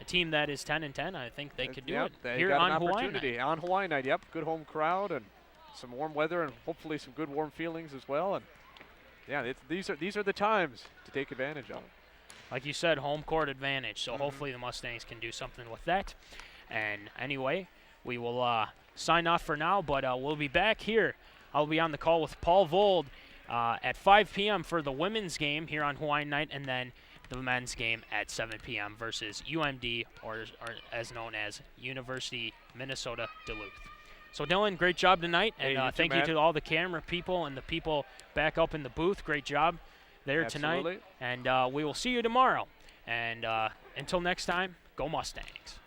team that is 10-10, I think they could do it here on Hawaiian night. On Hawaiian night, yep. Good home crowd and some warm weather and hopefully some good warm feelings as well. And yeah, these are the times to take advantage of. Like you said, home court advantage. So hopefully the Mustangs can do something with that. And anyway, we will sign off for now, but we'll be back here. I'll be on the call with Paul Vold at 5 p.m. for the women's game here on Hawaiian night, and then the men's game at 7 p.m. versus UMD, or as known as University Minnesota Duluth. So, Dylan, great job tonight, and thank you to all the camera people and the people back up in the booth. Great job there tonight, and we will see you tomorrow. And until next time, go Mustangs.